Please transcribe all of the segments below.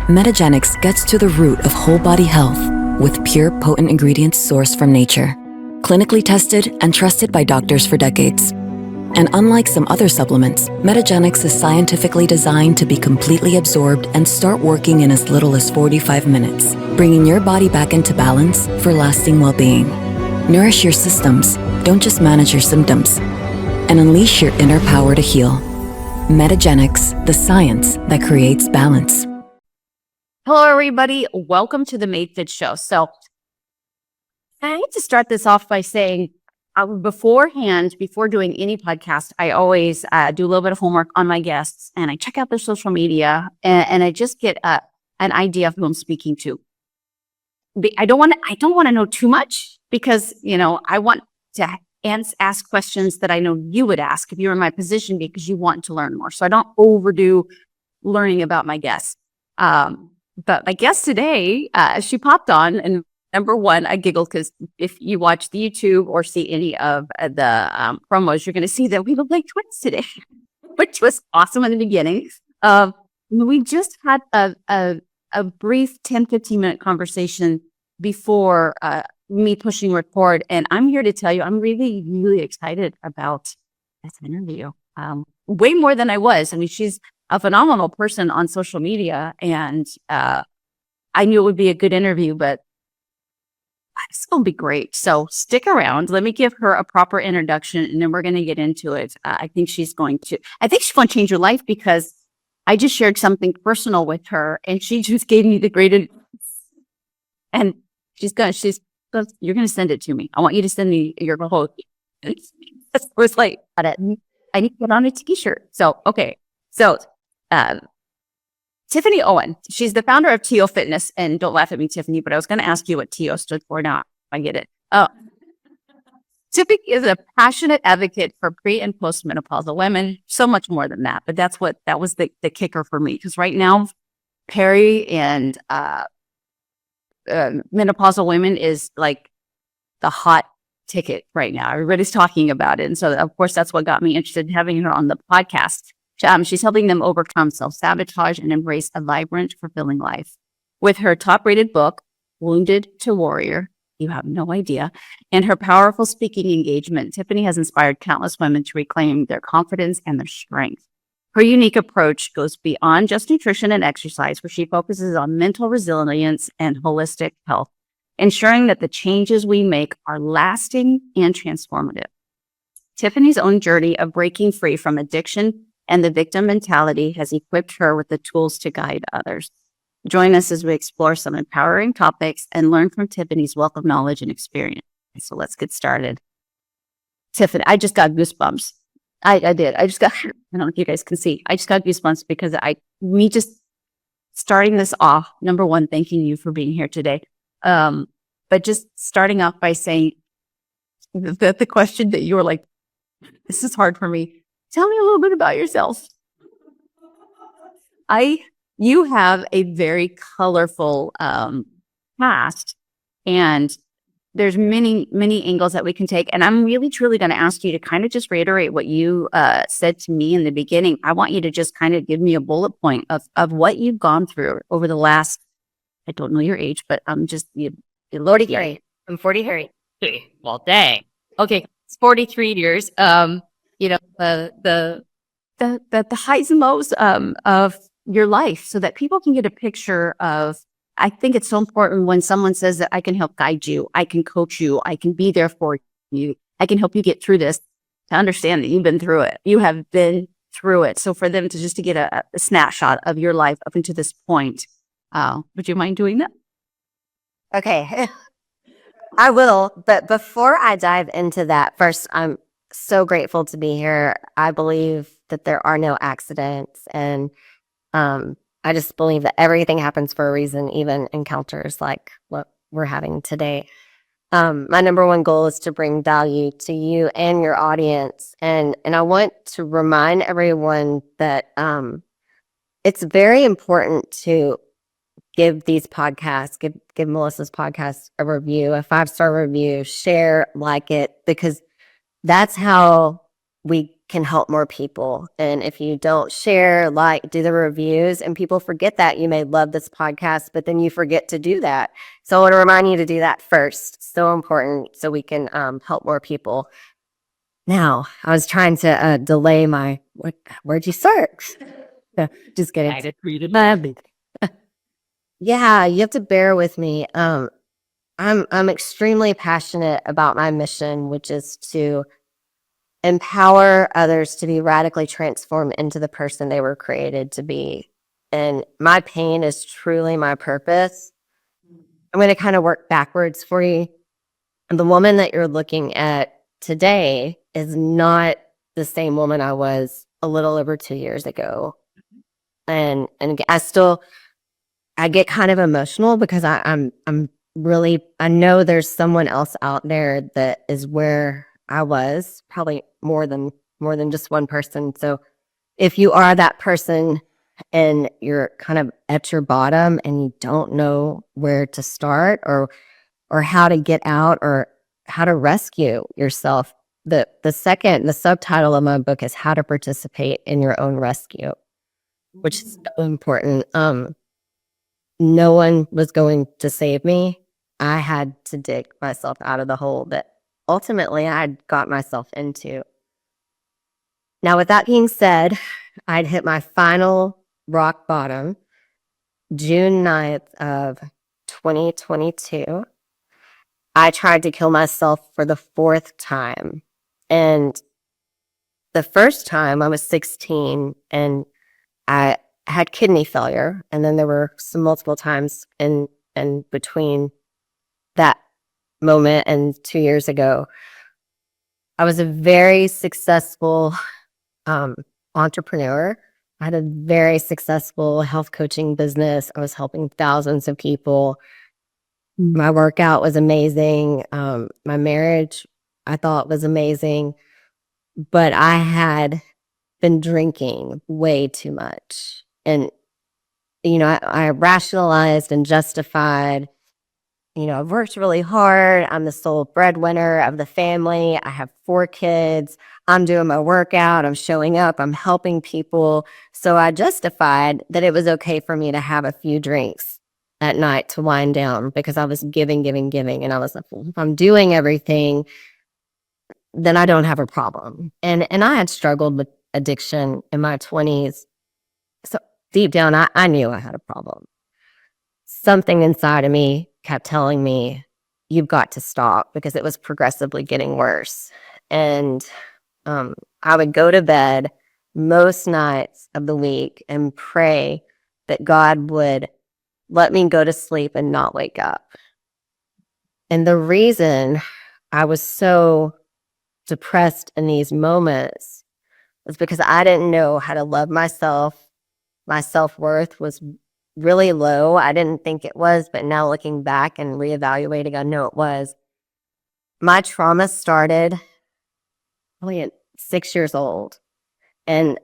Metagenics gets to the root of whole body health with pure, potent ingredients sourced from nature, clinically tested and trusted by doctors for decades. And unlike some other supplements, Metagenics is scientifically designed to be completely absorbed and start working in as little as 45 minutes, bringing your body back into balance for lasting well-being. Nourish your systems, don't just manage your symptoms, and unleash your inner power to heal. Metagenics, the science that creates balance. Hello, everybody. Welcome to the Made Fit Show. So I need to start this off by saying before doing any podcast, I always do a little bit of homework on my guests and I check out their social media and I just get an idea of who I'm speaking to. I don't want to know too much because, I want to ask questions that I know you would ask if you were in my position because you want to learn more. So I don't overdo learning about my guests. But my guest today, she popped on, and number one, I giggled because if you watch the YouTube or see any of the promos, you're going to see that we look like twins today, which was awesome in the beginning. We just had a brief 10, 15-minute conversation before me pushing record, and I'm here to tell you I'm really, really excited about this interview, way more than I was. I mean, she's a phenomenal person on social media, and I knew it would be a good interview, but it's going to be great. So stick around. Let me give her a proper introduction, and then we're going to get into it. I think she's going to change your life because I just shared something personal with her, and she just gave me the greatest. And you're going to send it to me. I want you to send me your whole. It was like, I need to put on a t-shirt. So, okay. So, Tiffany Owen, she's the founder of TO Fitness, and don't laugh at me, Tiffany, but I was going to ask you what TO stood for. Now I get it. Tiffany is a passionate advocate for pre and postmenopausal women. So much more than that, but that was the kicker for me because right now, peri and menopausal women is like the hot ticket right now. Everybody's talking about it, and so of course that's what got me interested in having her on the podcast. She's helping them overcome self-sabotage and embrace a vibrant, fulfilling life. With her top-rated book, Wounded to Warrior, you have no idea, and her powerful speaking engagement, Tiffany has inspired countless women to reclaim their confidence and their strength. Her unique approach goes beyond just nutrition and exercise, where she focuses on mental resilience and holistic health, ensuring that the changes we make are lasting and transformative. Tiffany's own journey of breaking free from addiction and the victim mentality has equipped her with the tools to guide others. Join us as we explore some empowering topics and learn from Tiffany's wealth of knowledge and experience. So let's get started. Tiffany, I just got goosebumps. I did. I don't know if you guys can see. I just got goosebumps because me just starting this off, number one, thanking you for being here today. But just starting off by saying that the question that you were like, this is hard for me. Tell me a little bit about yourself. You have a very colorful past, and there's many, many angles that we can take. And I'm really, truly going to ask you to kind of just reiterate what you said to me in the beginning. I want you to just kind of give me a bullet point of what you've gone through over the last, I don't know your age, but I'm just, Lordy, Harry. I'm 43. Well, dang. Okay, it's 43 years. The highs and lows of your life so that people can get a picture of, I think it's so important when someone says that I can help guide you, I can coach you, I can be there for you, I can help you get through this, to understand that you've been through it. You have been through it. So for them to get a snapshot of your life up until this point, would you mind doing that? Okay, I will. But before I dive into that, first, I'm so grateful to be here. I believe that there are no accidents, and I just believe that everything happens for a reason, even encounters like what we're having today. My number one goal is to bring value to you and your audience, and I want to remind everyone that it's very important to give these podcasts, give Melissa's podcast a review, a 5-star review, share, like it, because that's how we can help more people. And if you don't share, like, do the reviews, and people forget that you may love this podcast, but then you forget to do that. So I want to remind you to do that first. So important, so we can help more people. Now, I was trying to delay my, where'd you start? Just kidding. I just read it. Yeah, you have to bear with me. I'm extremely passionate about my mission, which is to empower others to be radically transformed into the person they were created to be. And my pain is truly my purpose. I'm going to kind of work backwards for you. And the woman that you're looking at today is not the same woman I was a little over 2 years ago. And I get kind of emotional because I'm really, I know there's someone else out there that is where I was, probably more than just one person. So if you are that person and you're kind of at your bottom and you don't know where to start or how to get out or how to rescue yourself, the subtitle of my book is How to Participate in Your Own Rescue, which is so important. No one was going to save me. I had to dig myself out of the hole that ultimately I'd got myself into. Now, with that being said, I'd hit my final rock bottom June 9th of 2022. I tried to kill myself for the 4th time. And the first time I was 16 and I had kidney failure. And then there were some multiple times in between that moment and 2 years ago. I was a very successful entrepreneur. I had a very successful health coaching business. I was helping thousands of people. My workout was amazing. My marriage, I thought, was amazing. But I had been drinking way too much. And, I rationalized and justified, I've worked really hard. I'm the sole breadwinner of the family. I have 4 kids. I'm doing my workout. I'm showing up. I'm helping people. So I justified that it was okay for me to have a few drinks at night to wind down because I was giving. And I was like, well, if I'm doing everything, then I don't have a problem. And I had struggled with addiction in my 20s. So deep down, I knew I had a problem. Something inside of me kept telling me, you've got to stop, because it was progressively getting worse. And I would go to bed most nights of the week and pray that God would let me go to sleep and not wake up. And the reason I was so depressed in these moments was because I didn't know how to love myself. My self-worth was really low. I didn't think it was, but now looking back and reevaluating, I know it was. My trauma started probably at 6 years old. And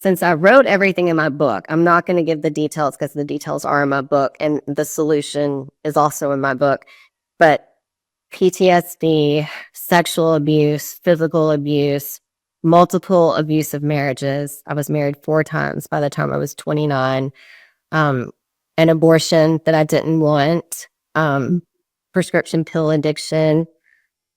since I wrote everything in my book, I'm not going to give the details because the details are in my book and the solution is also in my book. But PTSD, sexual abuse, physical abuse, multiple abusive marriages. I was married 4 times by the time I was 29. An abortion that I didn't want, prescription pill addiction.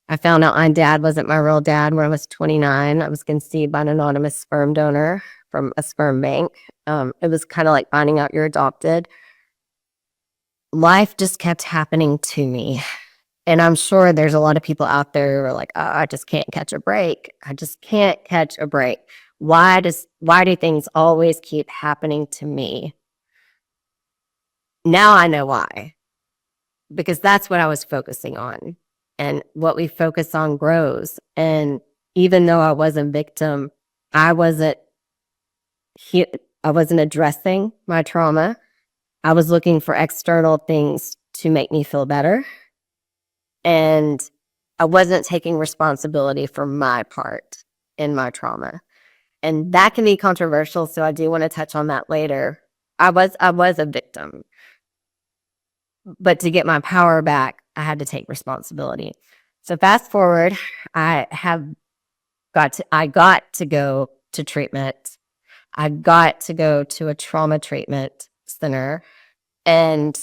I found out my dad wasn't my real dad when I was 29. I was conceived by an anonymous sperm donor from a sperm bank. It was kind of like finding out you're adopted. Life just kept happening to me. And I'm sure there's a lot of people out there who are like, oh, I just can't catch a break. I just can't catch a break. Why do things always keep happening to me? Now I know why. Because that's what I was focusing on. And what we focus on grows. And even though I was a victim, I wasn't addressing my trauma. I was looking for external things to make me feel better. And I wasn't taking responsibility for my part in my trauma. And that can be controversial, so I do want to touch on that later. I was a victim. But to get my power back, I had to take responsibility. So fast forward, I have I got to go to treatment. I got to go to a trauma treatment center, and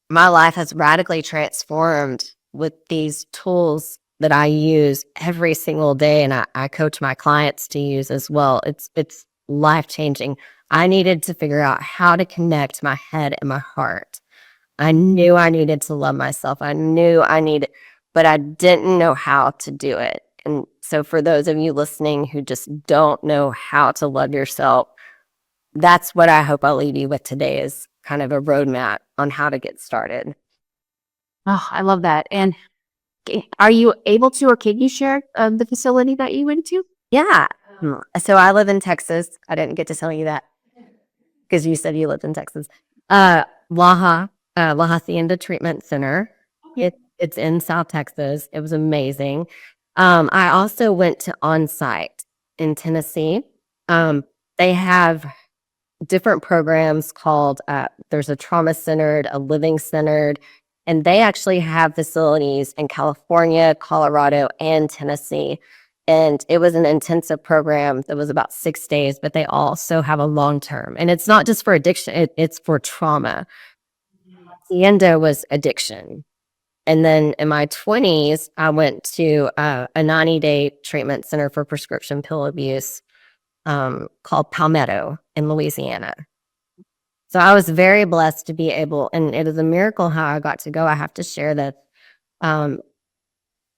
my life has radically transformed with these tools that I use every single day, and I coach my clients to use as well. It's life changing. I needed to figure out how to connect my head and my heart. I knew I needed to love myself. I knew I needed, but I didn't know how to do it. And so for those of you listening who just don't know how to love yourself, that's what I hope I'll leave you with today, is kind of a roadmap on how to get started. Oh, I love that. And are you able to, or can you share the facility that you went to? Yeah. So I live in Texas. I didn't get to tell you that because you said you lived in Texas. La Hacienda Treatment Center. It's in South Texas. It was amazing. I also went to On-Site in Tennessee. They have different programs called, there's a trauma centered, a living centered, and they actually have facilities in California, Colorado, and Tennessee. And it was an intensive program that was about 6 days, but they also have a long term. And it's not just for addiction, it's for trauma. The endo was addiction. And then in my 20s, I went to a 90-day treatment center for prescription pill abuse called Palmetto in Louisiana. So I was very blessed to be able, and it is a miracle how I got to go. I have to share that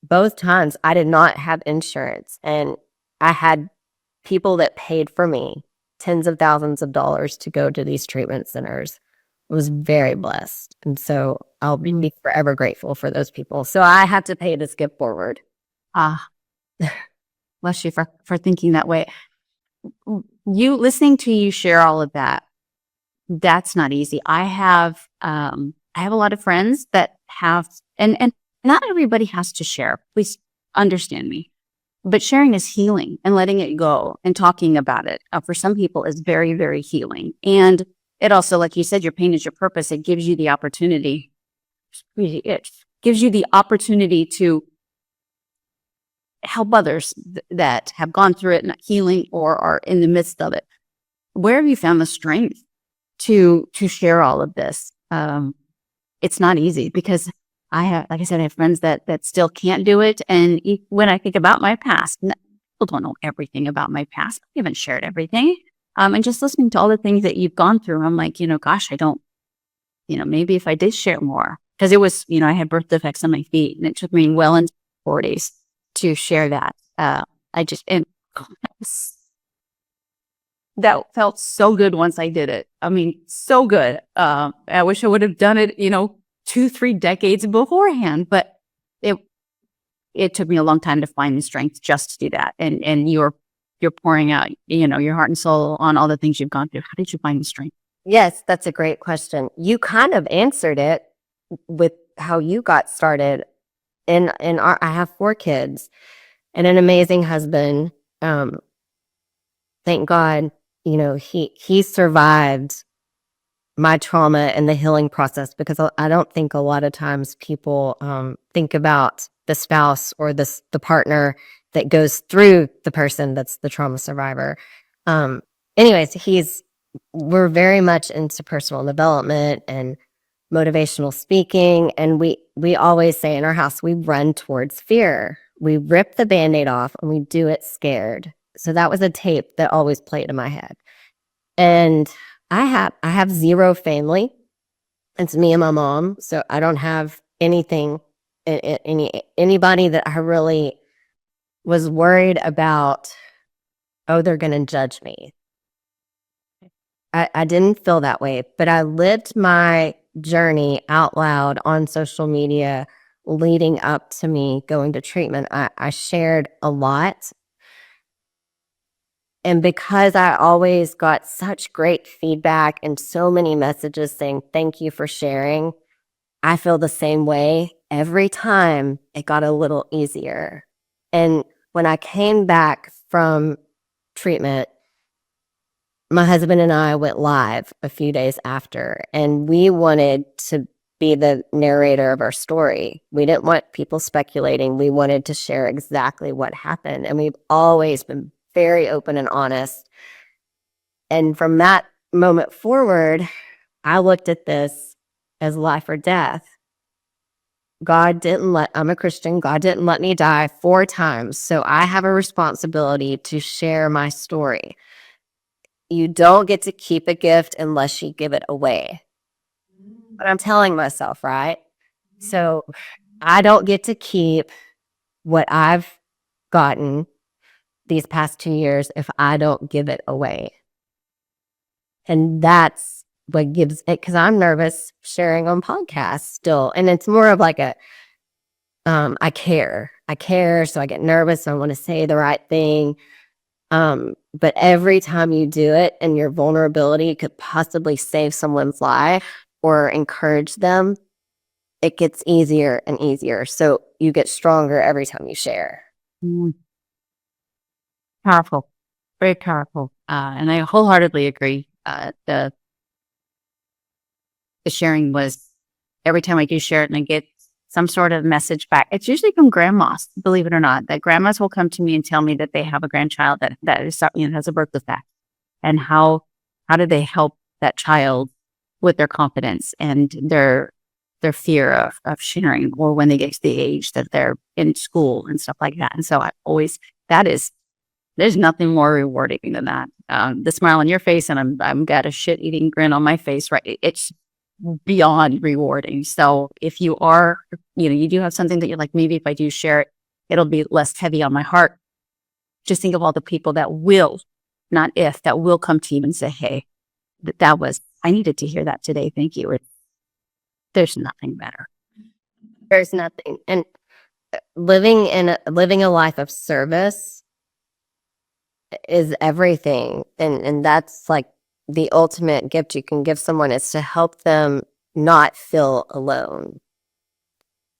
both times I did not have insurance, and I had people that paid for me tens of thousands of dollars to go to these treatment centers. I was very blessed. And so I'll be forever grateful for those people. So I had to pay to skip forward. Bless you for thinking that way. You listening to you share all of that, that's not easy. I have a lot of friends that have, and not everybody has to share. Please understand me. But sharing is healing, and letting it go and talking about it for some people is very, very healing. And it also, like you said, your pain is your purpose. It gives you the opportunity. It gives you the opportunity to help others that have gone through it, not healing, or are in the midst of it. Where have you found the strength to share all of this? It's not easy, because I have, like I said, I have friends that still can't do it. And when I think about my past, people don't know everything about my past. I haven't shared everything. And just listening to all the things that you've gone through, I'm like, gosh, I don't, maybe if I did share more, because it was, I had birth defects on my feet, and it took me well into 40s to share that. That felt so good once I did it. I mean, so good. I wish I would have done it, 2-3 decades beforehand, but it took me a long time to find the strength just to do that. And you're pouring out, your heart and soul on all the things you've gone through. How did you find the strength? Yes, that's a great question. You kind of answered it with how you got started. I have 4 kids and an amazing husband. Thank God, he survived my trauma and the healing process, because I don't think a lot of times people think about the spouse or the partner that goes through the person that's the trauma survivor. Anyways, we're very much into personal development and motivational speaking. And we always say in our house, we run towards fear. We rip the Band-Aid off and we do it scared. So that was a tape that always played in my head. And I have 0 family. It's me and my mom. So I don't have anything, anybody that I really was worried about, oh, they're going to judge me. I didn't feel that way, but I lived my journey out loud on social media leading up to me going to treatment. I shared a lot. And because I always got such great feedback and so many messages saying, thank you for sharing, I feel the same way. Every time it got a little easier. And when I came back from treatment, my husband and I went live a few days after, and we wanted to be the narrator of our story. We didn't want people speculating. We wanted to share exactly what happened. And we've always been very open and honest. And from that moment forward, I looked at this as life or death. I'm a Christian. God didn't let me die 4 times. So I have a responsibility to share my story. You don't get to keep a gift unless you give it away. But I'm telling myself, right? So I don't get to keep what I've gotten these past 2 years if I don't give it away. And that's what gives it, because I'm nervous sharing on podcasts still. And it's more of like I care. So I get nervous. So I want to say the right thing. But every time you do it and your vulnerability could possibly save someone's life or encourage them, it gets easier and easier. So you get stronger every time you share. Powerful, very powerful. And I wholeheartedly agree. The sharing was every time I do share it and I get some sort of message back. It's usually from grandmas, believe it or not, that grandmas will come to me and tell me that they have a grandchild that is, has a birth defect, and how do they help that child with their confidence and their fear of sharing, or when they get to the age that they're in school and stuff like that. And so there's nothing more rewarding than that. The smile on your face, and I'm got a shit eating grin on my face, right? It's beyond rewarding. So if you are, you do have something that you're like, maybe if I do share it, it'll be less heavy on my heart. Just think of all the people that will, not if, that will come to you and say, hey, I needed to hear that today. Thank you. There's nothing better. There's nothing. And living a life of service is everything. And that's like the ultimate gift you can give someone, is to help them not feel alone.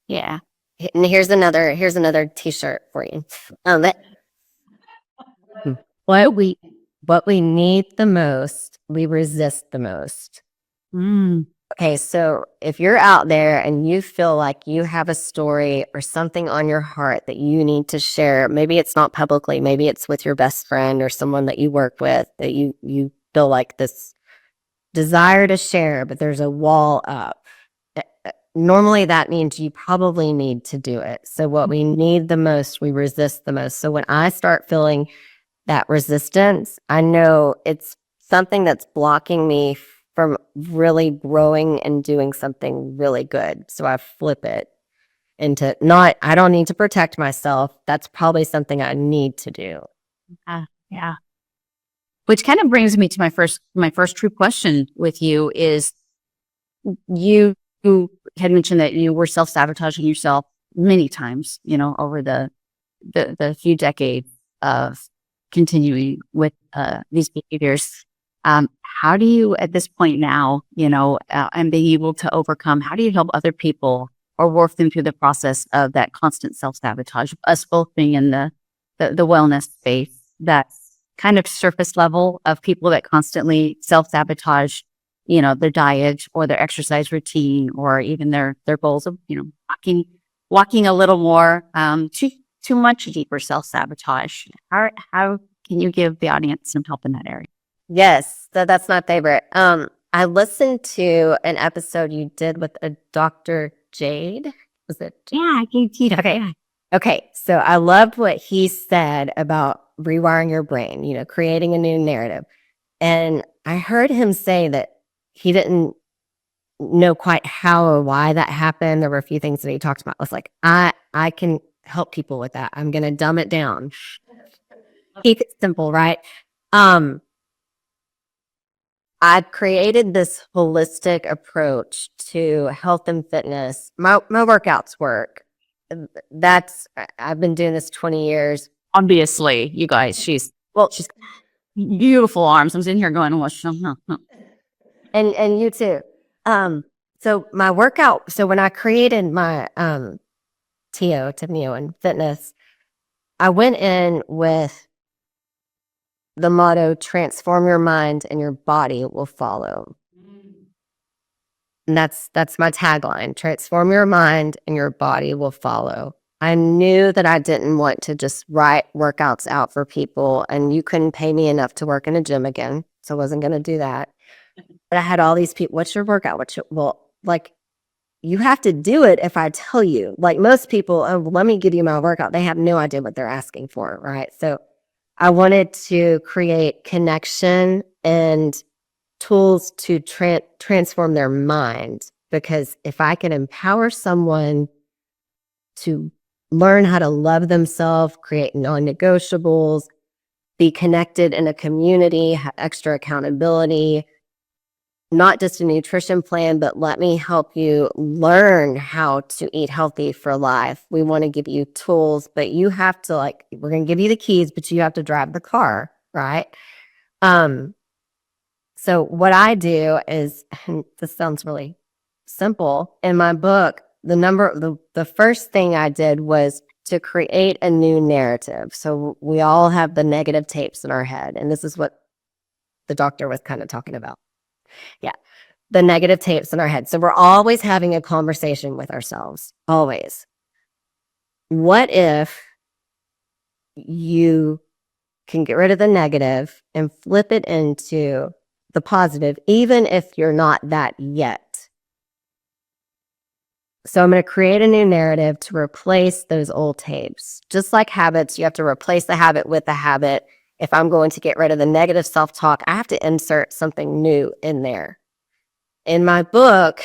Yeah. And here's another t-shirt for you. What we need the most, we resist the most. Okay, so if you're out there and you feel like you have a story or something on your heart that you need to share, maybe it's not publicly, maybe it's with your best friend or someone that you work with, that you feel like this desire to share, but there's a wall up. Normally that means you probably need to do it. So what we need the most, we resist the most. So when I start feeling that resistance, I know it's something that's blocking me from really growing and doing something really good. So I flip it into I don't need to protect myself. That's probably something I need to do. Yeah. Which kind of brings me to my first true question with you is, you had mentioned that you were self-sabotaging yourself many times, over the few decades of continuing with these behaviors. How do you, at this point now, and being able to overcome, how do you help other people or work them through the process of that constant self-sabotage? Us both being in the wellness space, that's kind of surface level of people that constantly self-sabotage, their diet or their exercise routine, or even their goals of, walking a little more, too much deeper self-sabotage. How can you give the audience some help in that area? Yes, that's my favorite. I listened to an episode you did with a Dr. Jade. Was it? Yeah, okay. Okay, so I loved what he said about rewiring your brain, creating a new narrative. And I heard him say that he didn't know quite how or why that happened. There were a few things that he talked about. I was like, I can help people with that. I'm going to dumb it down. Keep it simple, right? I've created this holistic approach to health and fitness. My workouts work. I've been doing this 20 years. Obviously, you guys, she's beautiful arms. I'm sitting here going, And you too. So my workout, so when I created my Tiffany Owen fitness, I went in with the motto, transform your mind and your body will follow. And that's my tagline. Transform your mind and your body will follow. I knew that I didn't want to just write workouts out for people, and you couldn't pay me enough to work in a gym again. So I wasn't going to do that. But I had all these people, what's your workout? Well, like, you have to do it if I tell you. Like most people, oh, let me give you my workout. They have no idea what they're asking for, right? So I wanted to create connection and tools to transform their mind, because if I can empower someone to learn how to love themselves, create non-negotiables, be connected in a community, have extra accountability, not just a nutrition plan, but let me help you learn how to eat healthy for life. We want to give you tools, but you have to, like, we're going to give you the keys, but you have to drive the car, right? So what I do is, and this sounds really simple, in my book, the first thing I did was to create a new narrative. So we all have the negative tapes in our head, and this is what the doctor was kind of talking about. Yeah, the negative tapes in our head. So we're always having a conversation with ourselves, always. What if you can get rid of the negative and flip it into the positive, even if you're not that yet? So I'm going to create a new narrative to replace those old tapes. Just like habits, you have to replace the habit with the habit. If I'm going to get rid of the negative self-talk, I have to insert something new in there. In my book,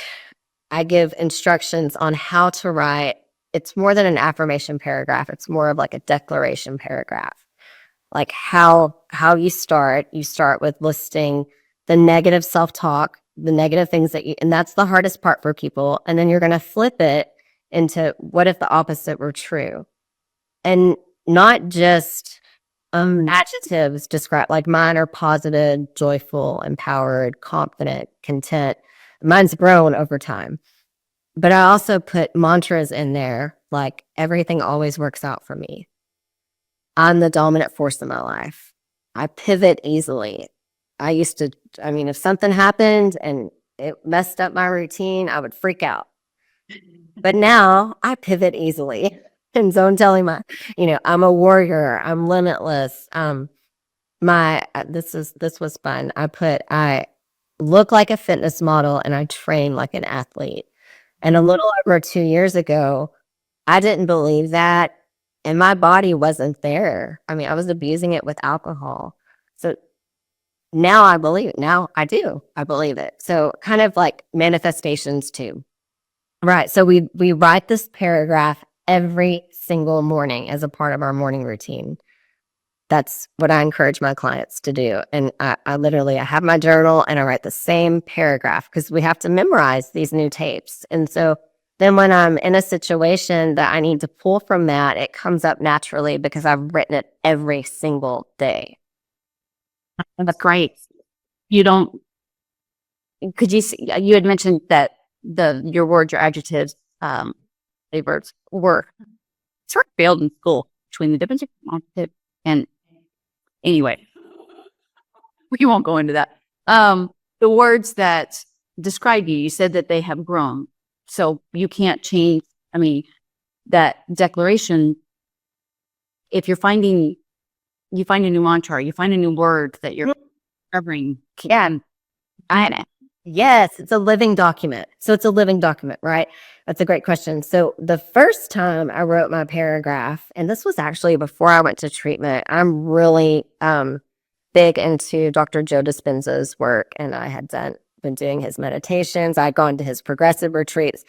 I give instructions on how to write. It's more than an affirmation paragraph. It's more of like a declaration paragraph. Like how you start with listing the negative self-talk, the negative things that you, and that's the hardest part for people. And then you're going to flip it into, what if the opposite were true? And not just adjectives describe, like mine are positive, joyful, empowered, confident, content. Mine's grown over time. But I also put mantras in there, like everything always works out for me. I'm the dominant force in my life. I pivot easily. If something happened and it messed up my routine, I would freak out. But now I pivot easily. And so I'm telling I'm a warrior. I'm limitless. This was fun. I look like a fitness model and I train like an athlete. And a little over 2 years ago, I didn't believe that. And my body wasn't there. I mean, I was abusing it with alcohol. So now I believe it. Now I do. I believe it. So kind of like manifestations too. Right. So we write this paragraph every single morning as a part of our morning routine. That's what I encourage my clients to do. And I have my journal and I write the same paragraph, because we have to memorize these new tapes. And so then when I'm in a situation that I need to pull from that, it comes up naturally because I've written it every single day. That's great. You had mentioned that your words, your adjectives, adverbs were sort of failed in school, between the difference between adjective and, anyway, we won't go into that. The words that describe you said that they have grown. So you can't change, that declaration. If you find a new mantra, you find a new word that you're covering. Yeah. Yes, it's a living document. So it's a living document, right? That's a great question. So the first time I wrote my paragraph, and this was actually before I went to treatment, I'm really big into Dr. Joe Dispenza's work, and I had been doing his meditations. I'd gone to his progressive retreats.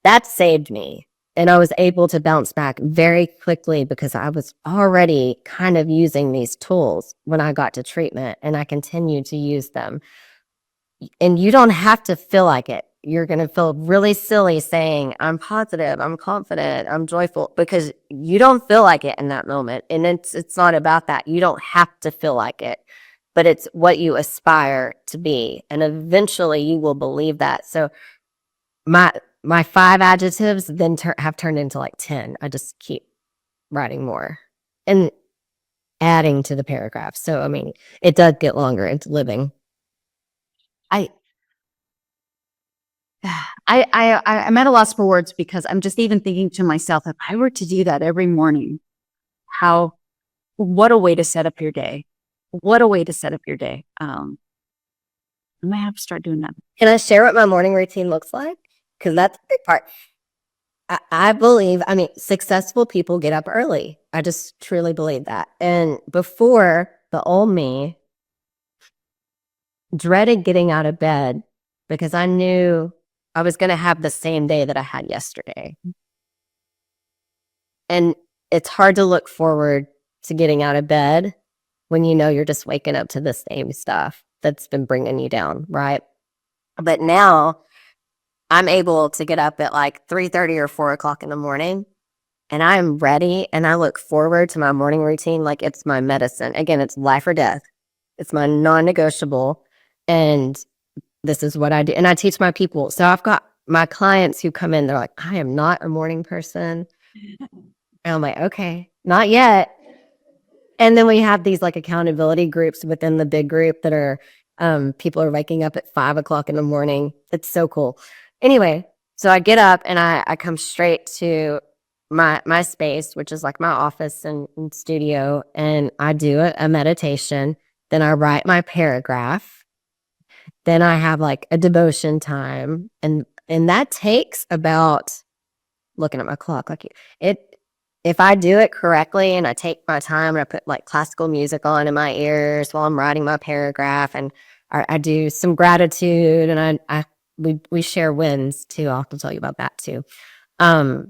That saved me. And I was able to bounce back very quickly because I was already kind of using these tools when I got to treatment, and I continued to use them. And you don't have to feel like it. You're going to feel really silly saying, I'm positive, I'm confident, I'm joyful, because you don't feel like it in that moment. And it's not about that. You don't have to feel like it, but it's what you aspire to be. And eventually you will believe that. So my 5 adjectives then have turned into like 10. I just keep writing more and adding to the paragraph. So, it does get longer. It's living. I'm at a loss for words because I'm just even thinking to myself, if I were to do that every morning, what a way to set up your day. What a way to set up your day. I might have to start doing that. Can I share what my morning routine looks like? Because that's a big part. I believe, successful people get up early. I just truly believe that. And before, the old me dreaded getting out of bed because I knew I was going to have the same day that I had yesterday. And it's hard to look forward to getting out of bed when you know you're just waking up to the same stuff that's been bringing you down, right? But now I'm able to get up at like 3:30 or 4 o'clock in the morning, and I'm ready, and I look forward to my morning routine like it's my medicine. Again, it's life or death. It's my non-negotiable, and this is what I do. And I teach my people. So I've got my clients who come in, they're like, I am not a morning person. And I'm like, okay, not yet. And then we have these like accountability groups within the big group that are people are waking up at 5 o'clock in the morning. It's so cool. Anyway, so I get up and I come straight to my space, which is like my office and studio, and I do a meditation. Then I write my paragraph. Then I have like a devotion time, and that takes about, looking at my clock, like it. If I do it correctly and I take my time and I put like classical music on in my ears while I'm writing my paragraph, and I do some gratitude, and we share wins too. I'll have to tell you about that too. All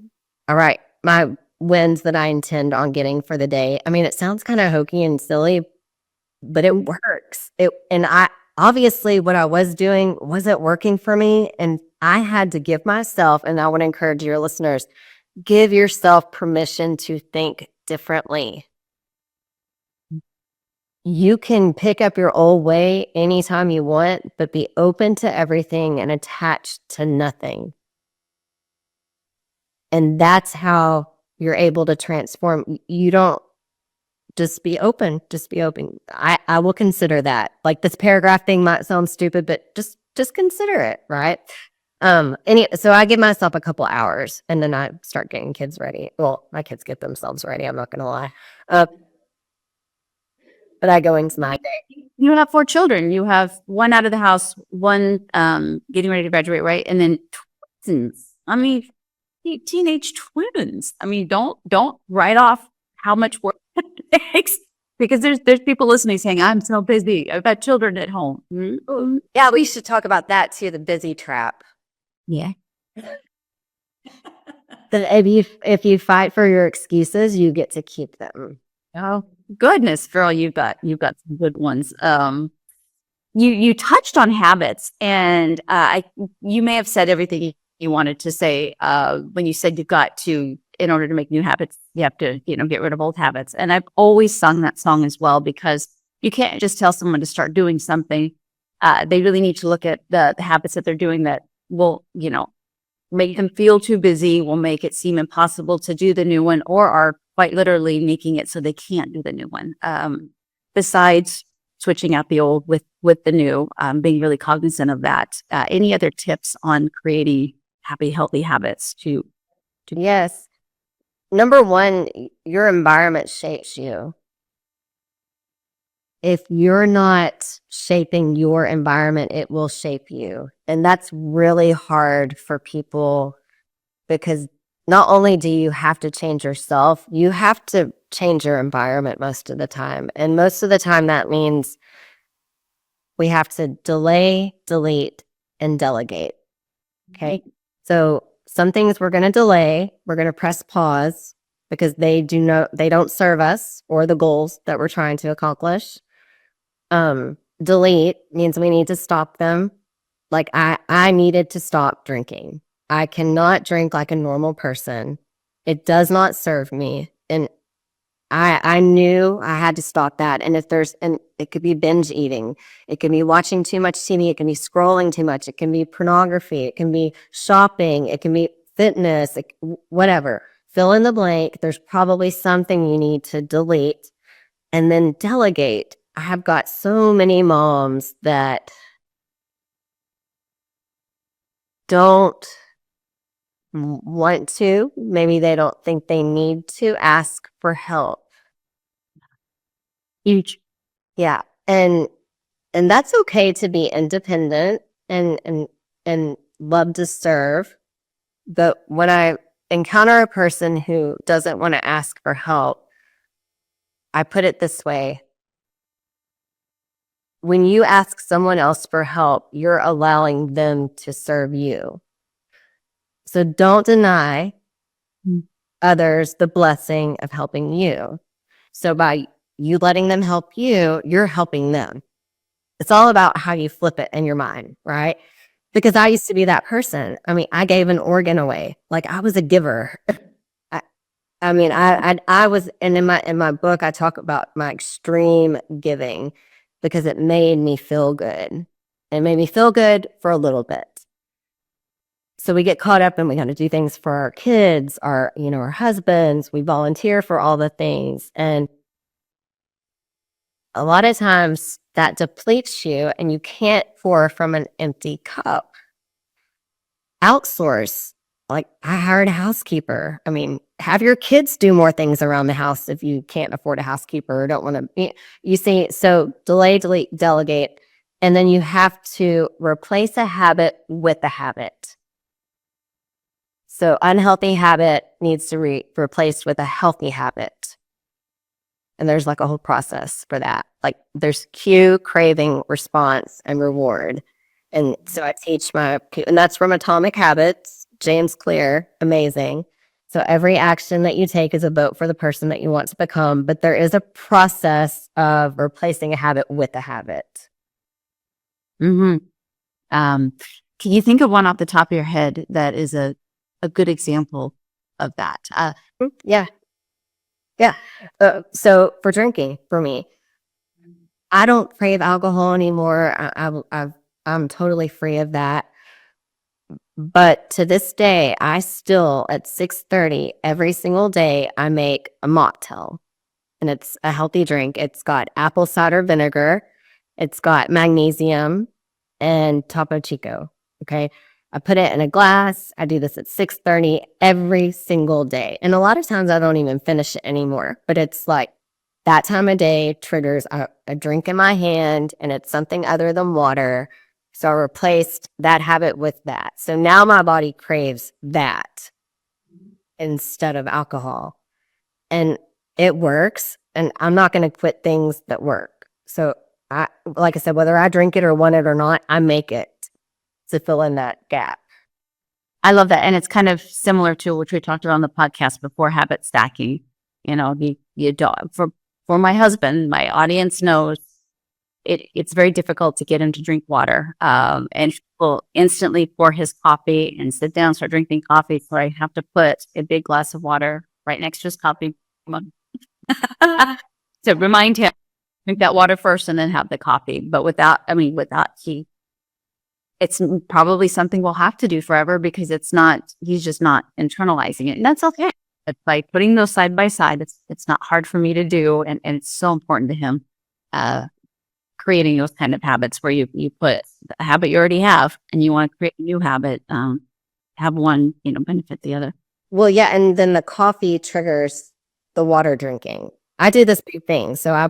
right, my wins that I intend on getting for the day. I mean, it sounds kind of hokey and silly, but it works. And I obviously what I was doing wasn't working for me, and I had to give myself, and I would encourage your listeners, give yourself permission to think differently. You can pick up your old way anytime you want, but be open to everything and attached to nothing. And that's how you're able to transform. You don't just be open. Just be open. I will consider that. Like, this paragraph thing might sound stupid, but just consider it, right? So I give myself a couple hours, and then I start getting kids ready. Well, my kids get themselves ready. I'm not going to lie. But I go into my day. You have 4 children. You have one out of the house, one getting ready to graduate, right? And then twins. I mean, teenage twins. I mean, don't write off how much work it takes, because there's people listening saying, I'm so busy. I've got children at home. Mm-hmm. Yeah, we should talk about that too, the busy trap. Yeah. That if you fight for your excuses, you get to keep them. Oh goodness, girl, you've got some good ones. You touched on habits, and you may have said everything you wanted to say when you said in order to make new habits, you have to get rid of old habits. And I've always sung that song as well, because you can't just tell someone to start doing something. They really need to look at the habits that they're doing that will make them feel too busy, will make it seem impossible to do the new one, or are quite literally making it so they can't do the new one. Besides switching out the old with the new, being really cognizant of that. Any other tips on creating happy, healthy habits to Yes. Number one, your environment shapes you. If you're not shaping your environment, it will shape you. And that's really hard for people, because not only do you have to change yourself, you have to change your environment most of the time. And most of the time that means we have to delay, delete, and delegate. Okay. So some things we're going to delay, we're going to press pause, because they don't serve us or the goals that we're trying to accomplish. Delete means we need to stop them. Like I needed to stop drinking. I cannot drink like a normal person. It does not serve me. And I knew I had to stop that. And it could be binge eating. It can be watching too much TV. It can be scrolling too much. It can be pornography. It can be shopping. It can be fitness, whatever. Fill in the blank. There's probably something you need to delete, and then delegate. I have got so many moms that don't want to, maybe they don't think they need to ask for help. Huge. Yeah. And that's okay to be independent and love to serve. But when I encounter a person who doesn't want to ask for help, I put it this way. When you ask someone else for help, you're allowing them to serve you. So don't deny others the blessing of helping you. So by you letting them help you, you're helping them. It's all about how you flip it in your mind, right? Because I used to be that person. I mean, I gave an organ away. Like I was a giver. I was, and in my book, I talk about my extreme giving because it made me feel good. It made me feel good for a little bit. So we get caught up and we got to do things for our kids, our husbands. We volunteer for all the things. And a lot of times that depletes you and you can't pour from an empty cup. Outsource. Like I hired a housekeeper. I mean, have your kids do more things around the house if you can't afford a housekeeper or don't want to. You see, so delay, delete, delegate. And then you have to replace a habit with a habit. So unhealthy habit needs to be replaced with a healthy habit. And there's like a whole process for that. Like there's cue, craving, response, and reward. And so I teach and that's from Atomic Habits, James Clear, amazing. So every action that you take is a vote for the person that you want to become, but there is a process of replacing a habit with a habit. Mm-hmm. Can you think of one off the top of your head that is a good example of that? Yeah. So for drinking, for me, I don't crave alcohol anymore. I'm totally free of that. But to this day, I still at 6:30 every single day, I make a mocktail, and it's a healthy drink. It's got apple cider vinegar, it's got magnesium, and Topo Chico. Okay, I put it in a glass. I do this at 6:30 every single day, and a lot of times I don't even finish it anymore. But it's like that time of day triggers a drink in my hand, and it's something other than water. So I replaced that habit with that. So now my body craves that instead of alcohol. And it works. And I'm not going to quit things that work. So like I said, whether I drink it or want it or not, I make it to fill in that gap. I love that. And it's kind of similar to what we talked about on the podcast before, habit stacking. You don't, for my husband, my audience knows it's very difficult to get him to drink water. And he'll instantly pour his coffee and sit down, start drinking coffee. So I have to put a big glass of water right next to his coffee to remind him, drink that water first and then have the coffee. But without it's probably something we'll have to do forever because he's just not internalizing it. And that's okay. It's like putting those side by side. It's not hard for me to do. And it's so important to him. Creating those kind of habits where you put a habit you already have and you want to create a new habit, have one, benefit the other. Well, yeah. And then the coffee triggers the water drinking. I do this big thing. So I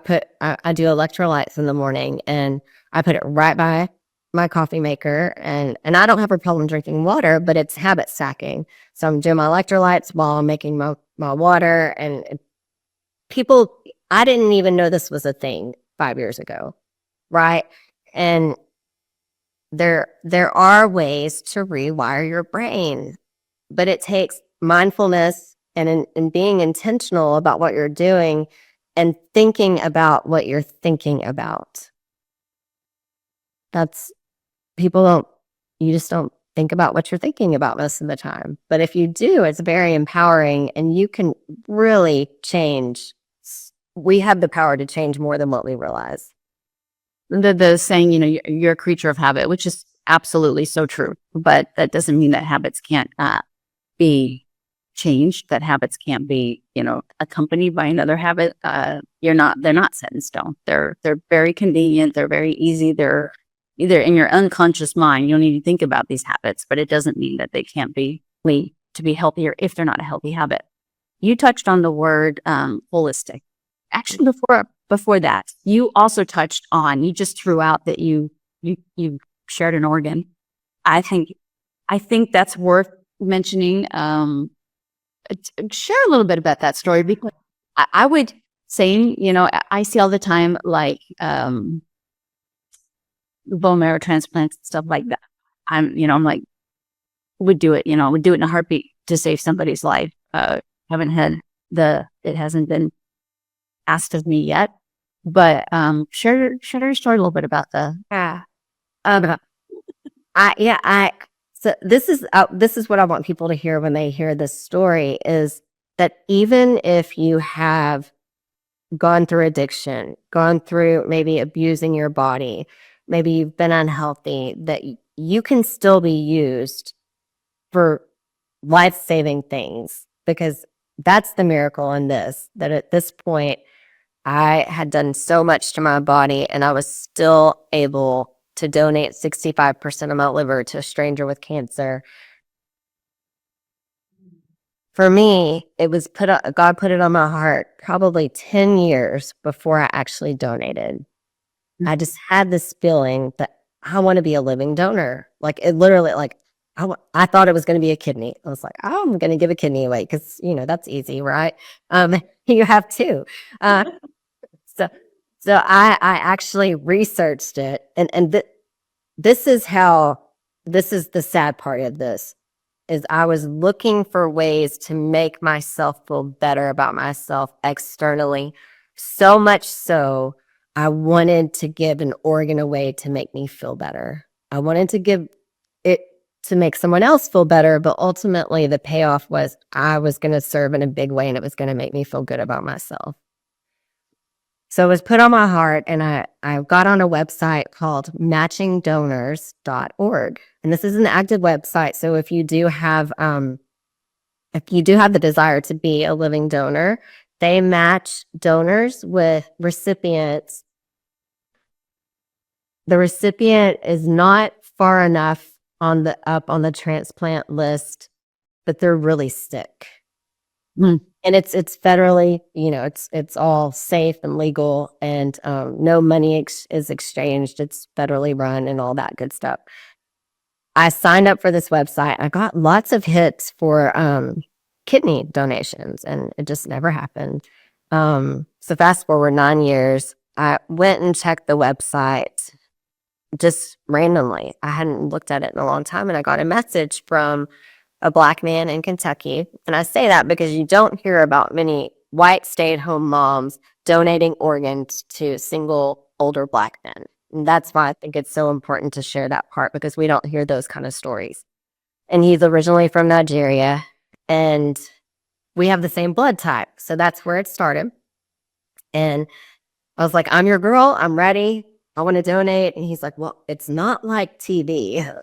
do electrolytes in the morning and I put it right by my coffee maker and I don't have a problem drinking water, but it's habit stacking. So I'm doing my electrolytes while I'm making my water and I didn't even know this was a thing 5 years ago. Right. And there are ways to rewire your brain, but it takes mindfulness and being intentional about what you're doing and thinking about what you're thinking about. You just don't think about what you're thinking about most of the time. But if you do, it's very empowering and you can really change. We have the power to change more than what we realize. The saying, you're a creature of habit, which is absolutely so true. But that doesn't mean that habits can't be changed, that habits can't be, accompanied by another habit. They're not set in stone. They're very convenient. They're very easy. They're, either in your unconscious mind, you don't even think about these habits, but it doesn't mean that they can't be lead to be healthier if they're not a healthy habit. You touched on the word holistic. Actually, before that, you also touched on, you just threw out that you shared an organ. I think that's worth mentioning. Share a little bit about that story, because I would say, I see all the time, like bone marrow transplants, stuff like that. I'm like, would do it in a heartbeat to save somebody's life. It hasn't been asked of me yet, but share your story a little bit about the. Yeah. Um, so this is what I want people to hear when they hear this story, is that even if you have gone through addiction, gone through maybe abusing your body, maybe you've been unhealthy, that you can still be used for life-saving things, because that's the miracle in this, that at this point I had done so much to my body and I was still able to donate 65% of my liver to a stranger with cancer. For me, it was God put it on my heart probably 10 years before I actually donated. I just had this feeling that I want to be a living donor. Like, it literally, like, I thought it was going to be a kidney. I was like, oh, I'm going to give a kidney away because, that's easy, right? You have two. So, I actually researched it, and this is the sad part of this, is I was looking for ways to make myself feel better about myself externally. So much so, I wanted to give an organ away to make me feel better. I wanted to give it to make someone else feel better, but ultimately the payoff was I was going to serve in a big way and it was going to make me feel good about myself. So it was put on my heart, and I got on a website called matchingdonors.org. And this is an active website. So if you do have the desire to be a living donor, they match donors with recipients. The recipient is not far enough up on the transplant list, but they're really sick. Mm. And it's federally, it's all safe and legal, and no money is exchanged. It's federally run and all that good stuff. I signed up for this website. I got lots of hits for kidney donations, and it just never happened. So fast forward 9 years, I went and checked the website just randomly. I hadn't looked at it in a long time, and I got a message from a Black man in Kentucky. And I say that because you don't hear about many white stay-at-home moms donating organs to single older Black men. And that's why I think it's so important to share that part, because we don't hear those kind of stories. And he's originally from Nigeria, and we have the same blood type. So that's where it started. And I was like, I'm your girl. I'm ready. I want to donate. And he's like, well, it's not like TB.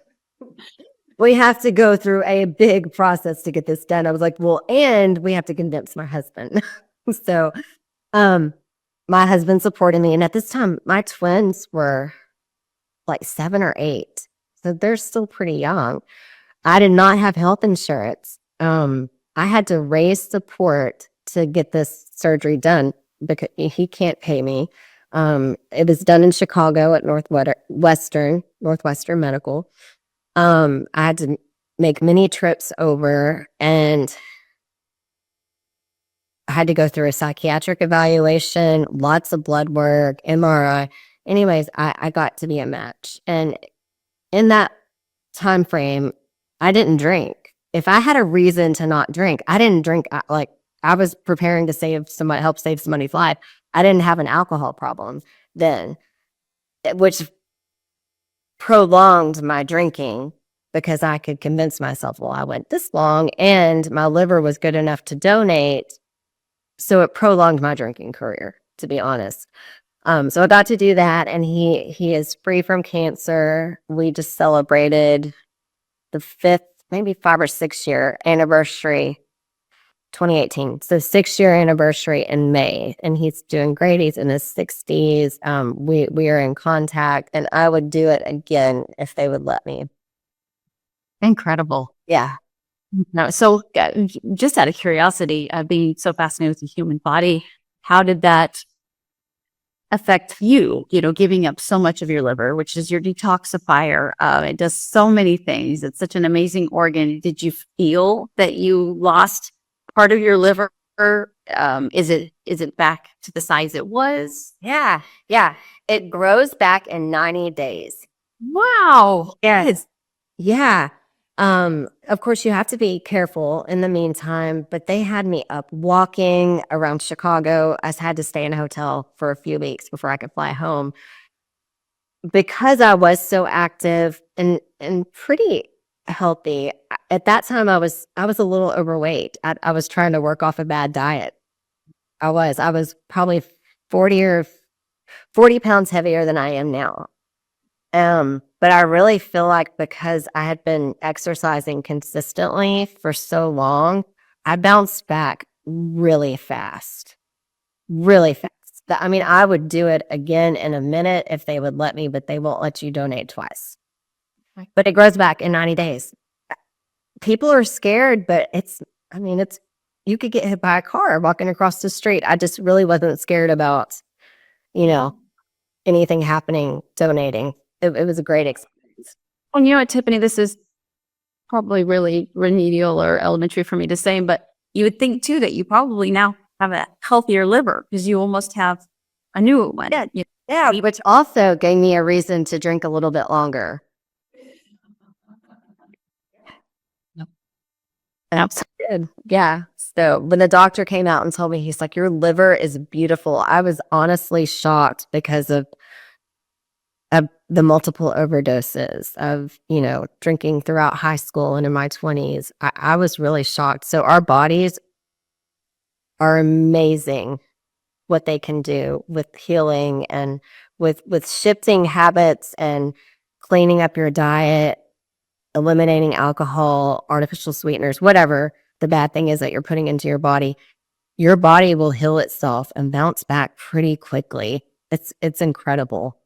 We have to go through a big process to get this done. I was like, well, and we have to convince my husband. So my husband supported me. And at this time, my twins were like 7 or 8. So they're still pretty young. I did not have health insurance. I had to raise support to get this surgery done because he can't pay me. It was done in Chicago at Northwestern Medical. I had to make many trips over, and I had to go through a psychiatric evaluation, lots of blood work, MRI. Anyways, I got to be a match. And in that time frame, I didn't drink. If I had a reason to not drink, I didn't drink. I was preparing to help save somebody's life. I didn't have an alcohol problem then, which prolonged my drinking, because I could convince myself, well, I went this long and my liver was good enough to donate. So it prolonged my drinking career, to be honest. So I got to do that, and he is free from cancer. We just celebrated the 5th, maybe 5 or 6 year anniversary 2018. So 6-year anniversary in May, and he's doing great. He's in his 60s. We are in contact, and I would do it again if they would let me. Incredible. Yeah. No, so just out of curiosity, being so fascinated with the human body, how did that affect you? You know, giving up so much of your liver, which is your detoxifier. It does so many things. It's such an amazing organ. Did you feel that you lost part of your liver? Is it back to the size it was? Yeah. Yeah. It grows back in 90 days. Wow. Yes. Yeah. Of course, you have to be careful in the meantime, but they had me up walking around Chicago. I had to stay in a hotel for a few weeks before I could fly home because I was so active and pretty healthy. At that time, I was a little overweight. I was trying to work off a bad diet. I was probably 40 pounds heavier than I am now. But I really feel like because I had been exercising consistently for so long, I bounced back really fast, really fast. I mean, I would do it again in a minute if they would let me, but they won't let you donate twice. But it grows back in 90 days. People are scared, but you could get hit by a car walking across the street. I just really wasn't scared about, anything happening, donating. It was a great experience. Well, you know what, Tiffany, this is probably really remedial or elementary for me to say, but you would think too that you probably now have a healthier liver because you almost have a new one. Yeah. Yeah, which also gave me a reason to drink a little bit longer. Absolutely. Yeah. So when the doctor came out and told me, he's like, your liver is beautiful. I was honestly shocked because of the multiple overdoses of, drinking throughout high school and in my 20s. I was really shocked. So our bodies are amazing what they can do with healing and with shifting habits and cleaning up your diet, eliminating alcohol, artificial sweeteners, whatever the bad thing is that you're putting into your body will heal itself and bounce back pretty quickly. It's incredible.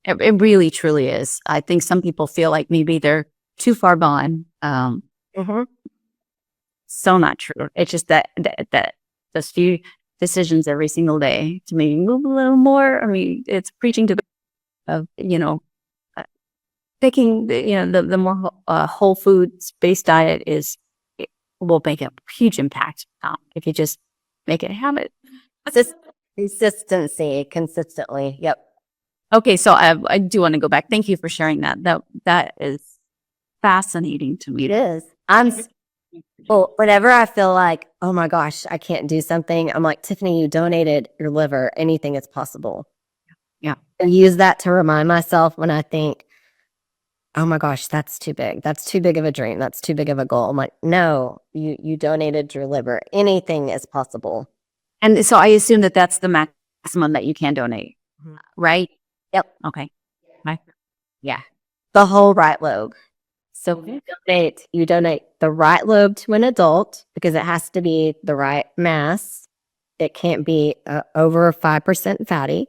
It really truly is. I think some people feel like maybe they're too far gone. So not true. It's just that those few decisions every single day to maybe move a little more. I mean, it's preaching to picking the more whole foods based diet will make a huge impact if you just make it a habit. Consistency, consistently. Yep. Okay, so I do want to go back. Thank you for sharing that. That is fascinating to me. It is. Well, whenever I feel like, oh my gosh, I can't do something, I'm like, Tiffany, you donated your liver. Anything is possible. Yeah. I use that to remind myself when I think, oh my gosh, that's too big. That's too big of a dream. That's too big of a goal. I'm like, no, you donated your liver. Anything is possible. And so I assume that that's the maximum that you can donate, right? Yep. Okay. Right. Yeah. The whole right lobe. So you donate the right lobe to an adult because it has to be the right mass. It can't be over 5% fatty.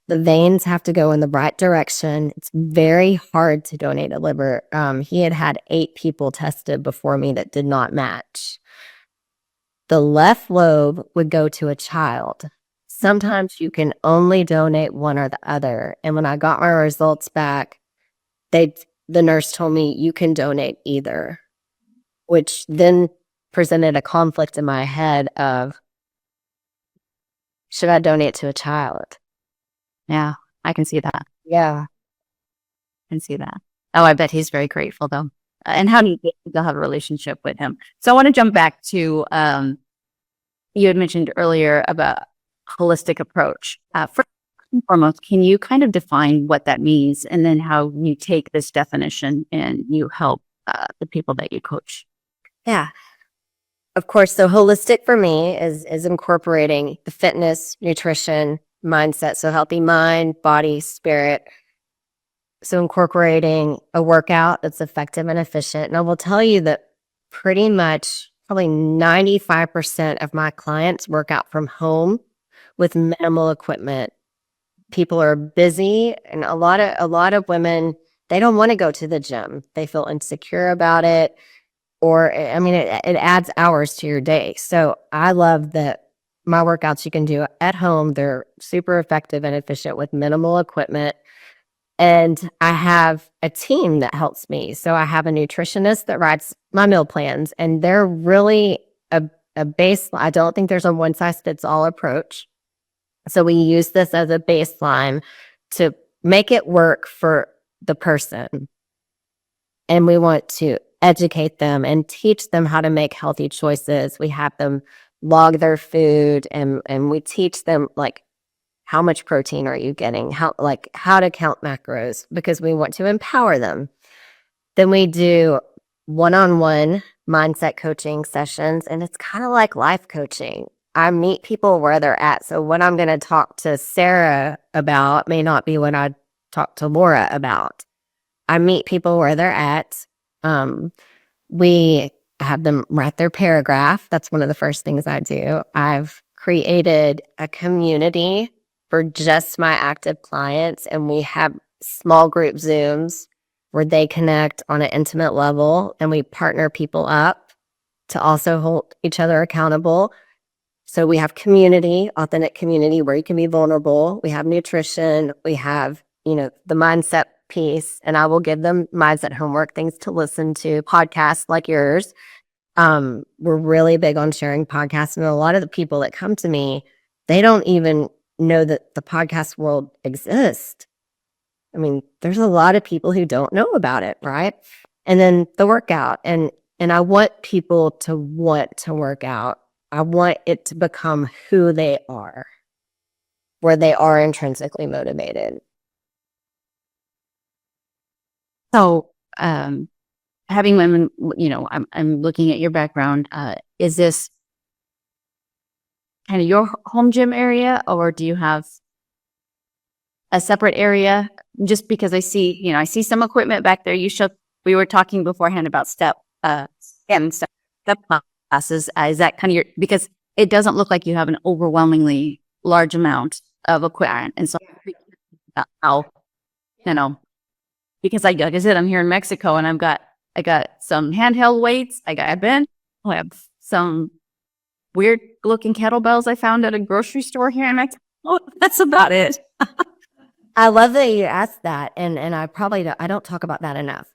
The veins have to go in the right direction. It's very hard to donate a liver. He had 8 people tested before me that did not match. The left lobe would go to a child. Sometimes you can only donate one or the other. And when I got my results back, the nurse told me you can donate either, which then presented a conflict in my head of, should I donate to a child? Yeah, I can see that. Yeah. I can see that. Oh, I bet he's very grateful though. And how do you think they'll have a relationship with him? So I want to jump back to you had mentioned earlier about holistic approach. First and foremost, can you kind of define what that means and then how you take this definition and you help the people that you coach? Yeah. Of course. So holistic for me is incorporating the fitness, nutrition, mindset. So healthy mind, body, spirit. So incorporating a workout that's effective and efficient. And I will tell you that pretty much probably 95% of my clients work out from home with minimal equipment. People are busy, and a lot of women, they don't want to go to the gym. They feel insecure about it, or I mean, it adds hours to your day. So I love that my workouts you can do at home. They're super effective and efficient with minimal equipment. And I have a team that helps me. So I have a nutritionist that writes my meal plans, and they're really a base. I don't think there's a one size fits all approach. So we use this as a baseline to make it work for the person. And we want to educate them and teach them how to make healthy choices. We have them log their food, and we teach them like how much protein are you getting, how to count macros, because we want to empower them. Then we do one-on-one mindset coaching sessions, and it's kind of like life coaching. I meet people where they're at. So what I'm going to talk to Sarah about may not be what I talk to Laura about. I meet people where they're at. We have them write their paragraph. That's one of the first things I do. I've created a community for just my active clients, and we have small group Zooms where they connect on an intimate level, and we partner people up to also hold each other accountable. So we have community, authentic community where you can be vulnerable. We have nutrition. We have, the mindset piece, and I will give them mindset homework, things to listen to, podcasts like yours. We're really big on sharing podcasts, and a lot of the people that come to me, they don't even know that the podcast world exists. I mean, there's a lot of people who don't know about it, right? And then the workout, and I want people to want to work out. I want it to become who they are, where they are intrinsically motivated. So, having women, I'm looking at your background. Is this kind of your home gym area, or do you have a separate area? Just because I see some equipment back there. We were talking beforehand about step classes. Is that kind of because it doesn't look like you have an overwhelmingly large amount of equipment. And so how, because like I said, I'm here in Mexico, and I got some handheld weights. I have some weird looking kettlebells I found at a grocery store here in Mexico. Oh, that's about it. I love that you asked that, and I don't talk about that enough.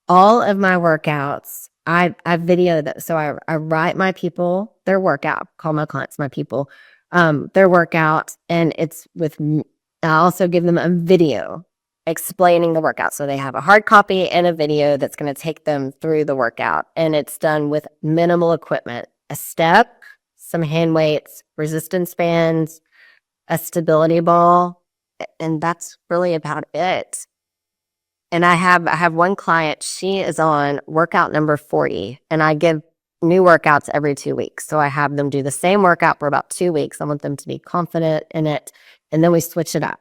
All of my workouts, I video that. So I write my people their workout, call my clients my people, their workout, and it's with. I also give them a video explaining the workout. So they have a hard copy and a video that's going to take them through the workout, and it's done with minimal equipment: a step, some hand weights, resistance bands, a stability ball, and that's really about it. And I have one client, she is on workout number 40, and I give new workouts every 2 weeks. So I have them do the same workout for about 2 weeks. I want them to be confident in it, and then we switch it up.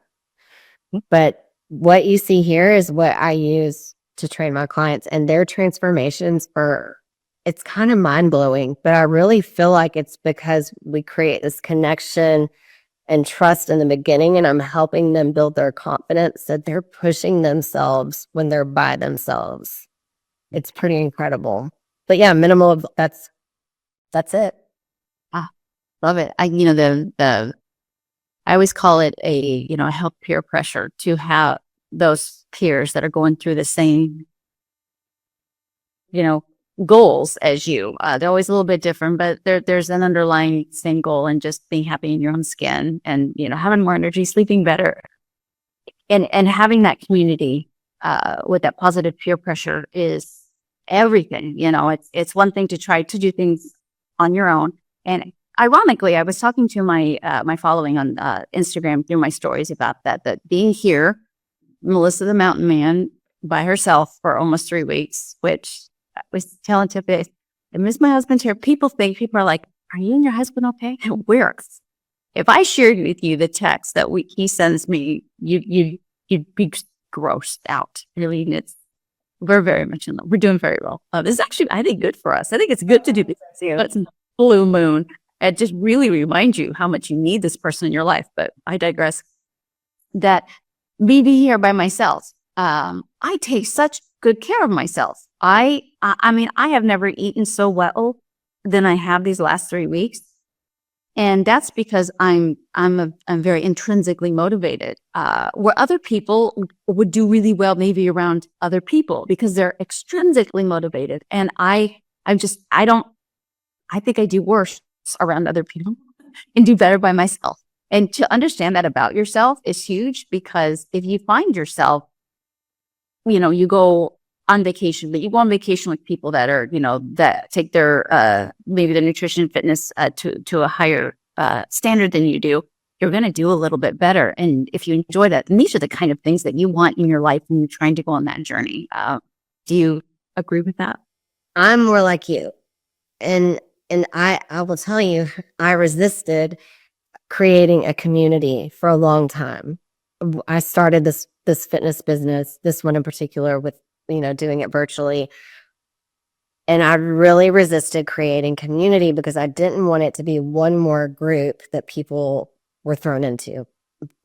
But what you see here is what I use to train my clients, and their transformations it's kind of mind-blowing, but I really feel like it's because we create this connection and trust in the beginning, and I'm helping them build their confidence that they're pushing themselves when they're by themselves. It's pretty incredible. But yeah, minimal, that's it. Love it. I always call it a help peer pressure to have those peers that are going through the same, goals as you. They're always a little bit different, but there's an underlying same goal, and just being happy in your own skin, and having more energy, sleeping better, and having that community with that positive peer pressure is everything. It's one thing to try to do things on your own, and ironically, I was talking to my my following on Instagram through my stories about that being here, Melissa the Mountain Man, by herself for almost 3 weeks, which I was telling Tiffany, I miss my husband here. People are like, are you and your husband okay? If I shared with you the text that he sends me, you'd be grossed out. Really, We're very much in love. We're doing very well. This is actually, I think, good for us. I think it's good to do this. It's blue moon. It just really reminds you how much you need this person in your life. But I digress. That me being here by myself, I take such good care of myself. I mean, I have never eaten so well than I have these last 3 weeks. And that's because I'm very intrinsically motivated. Where other people would do really well, maybe around other people because they're extrinsically motivated. And I think I do worse around other people and do better by myself. And to understand that about yourself is huge, because if you find yourself, you go on vacation, but you go on vacation with people that are, that take their, maybe the nutrition and fitness to a higher standard than you do, you're going to do a little bit better. And if you enjoy that, and these are the kind of things that you want in your life when you're trying to go on that journey. Do you agree with that? I'm more like you. And I will tell you, I resisted creating a community for a long time. I started this fitness business, this one in particular, with, doing it virtually. And I really resisted creating community because I didn't want it to be one more group that people were thrown into,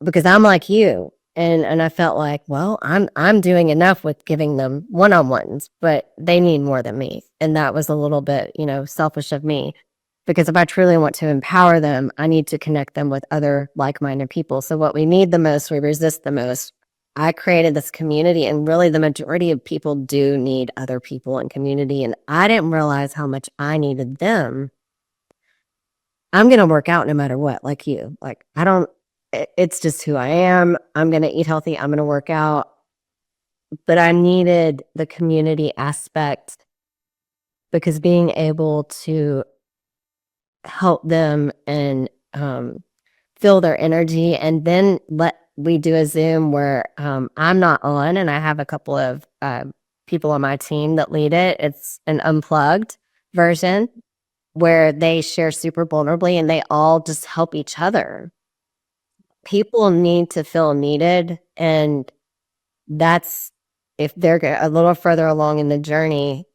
because I'm like you. And I felt like, well, I'm doing enough with giving them one-on-ones, but they need more than me. And that was a little bit, selfish of me, because if I truly want to empower them, I need to connect them with other like-minded people. So what we need the most, we resist the most. I created this community, and really the majority of people do need other people in community. And I didn't realize how much I needed them. I'm going to work out no matter what, like you. Like, it's just who I am. I'm going to eat healthy. I'm going to work out. But I needed the community aspect, because being able to help them and feel their energy, and then we do a Zoom where I'm not on, and I have a couple of people on my team that lead it. It's an unplugged version where they share super vulnerably, and they all just help each other. People need to feel needed, and that's, if they're a little further along in the journey,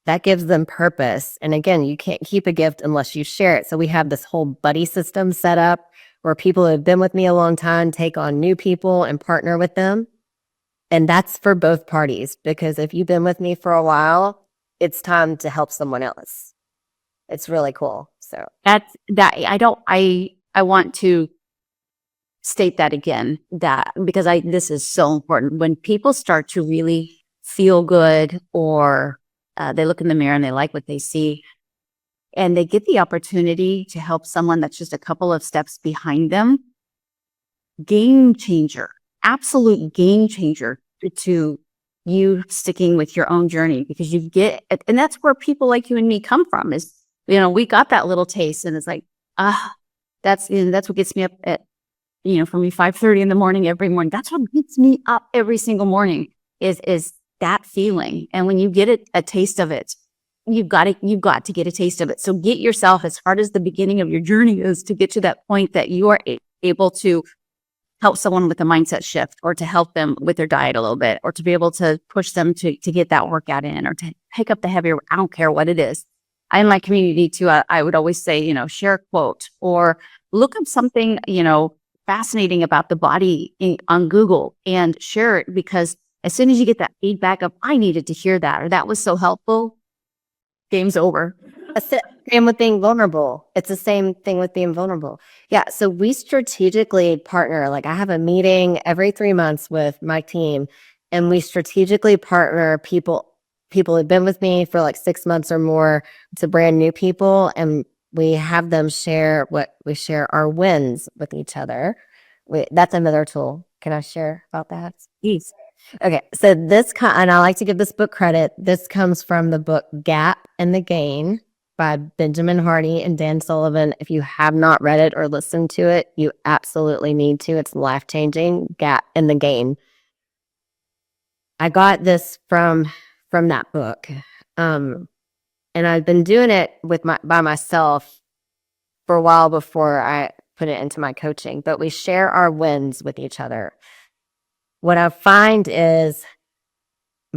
that gives them purpose. And again, you can't keep a gift unless you share it. So we have this whole buddy system set up where people who have been with me a long time take on new people and partner with them. And that's for both parties, because if you've been with me for a while, it's time to help someone else. It's really cool. So I want to state that again, because this is so important. When people start to really feel good, or they look in the mirror and they like what they see, and they get the opportunity to help someone that's just a couple of steps behind them, game changer, absolute game changer to you sticking with your own journey, because you get, and that's where people like you and me come from, is, we got that little taste, and it's like, that's what gets me up at, for me, 5:30 in the morning every morning. That's what gets me up every single morning, is that feeling. And when you get a taste of it, you've got to get a taste of it. So get yourself, as hard as the beginning of your journey is, to get to that point that you are able to help someone with a mindset shift, or to help them with their diet a little bit, or to be able to push them to get that workout in, or to pick up the heavier, I don't care what it is. In my community too, I would always say, share a quote, or look up something, fascinating about the body on Google, and share it, because as soon as you get that feedback of, I needed to hear that, or that was so helpful, game's over. Same with being vulnerable. It's the same thing with being vulnerable. Yeah. So we strategically partner. Like, I have a meeting every 3 months with my team, and we strategically partner people who've been with me for like 6 months or more to brand new people. And we have them share our wins with each other. That's another tool. Can I share about that? Please. Okay, so and I like to give this book credit. This comes from the book Gap and the Gain by Benjamin Hardy and Dan Sullivan. If you have not read it or listened to it, you absolutely need to. It's life-changing. Gap and the Gain. I got this from that book, and I've been doing it by myself for a while before I put it into my coaching. But we share our wins with each other. What I find is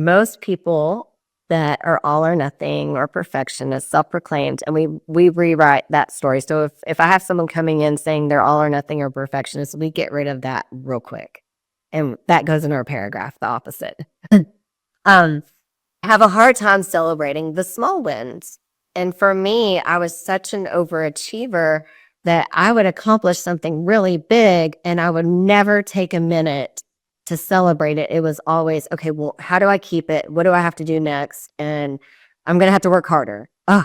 most people that are all or nothing or perfectionists, self-proclaimed, and we rewrite that story. So if I have someone coming in saying they're all or nothing or perfectionists, we get rid of that real quick. And that goes in our paragraph, the opposite. I have a hard time celebrating the small wins. And for me, I was such an overachiever that I would accomplish something really big and I would never take a minute to celebrate it. It was always, okay, well, how do I keep it? What do I have to do next? And I'm going to have to work harder. I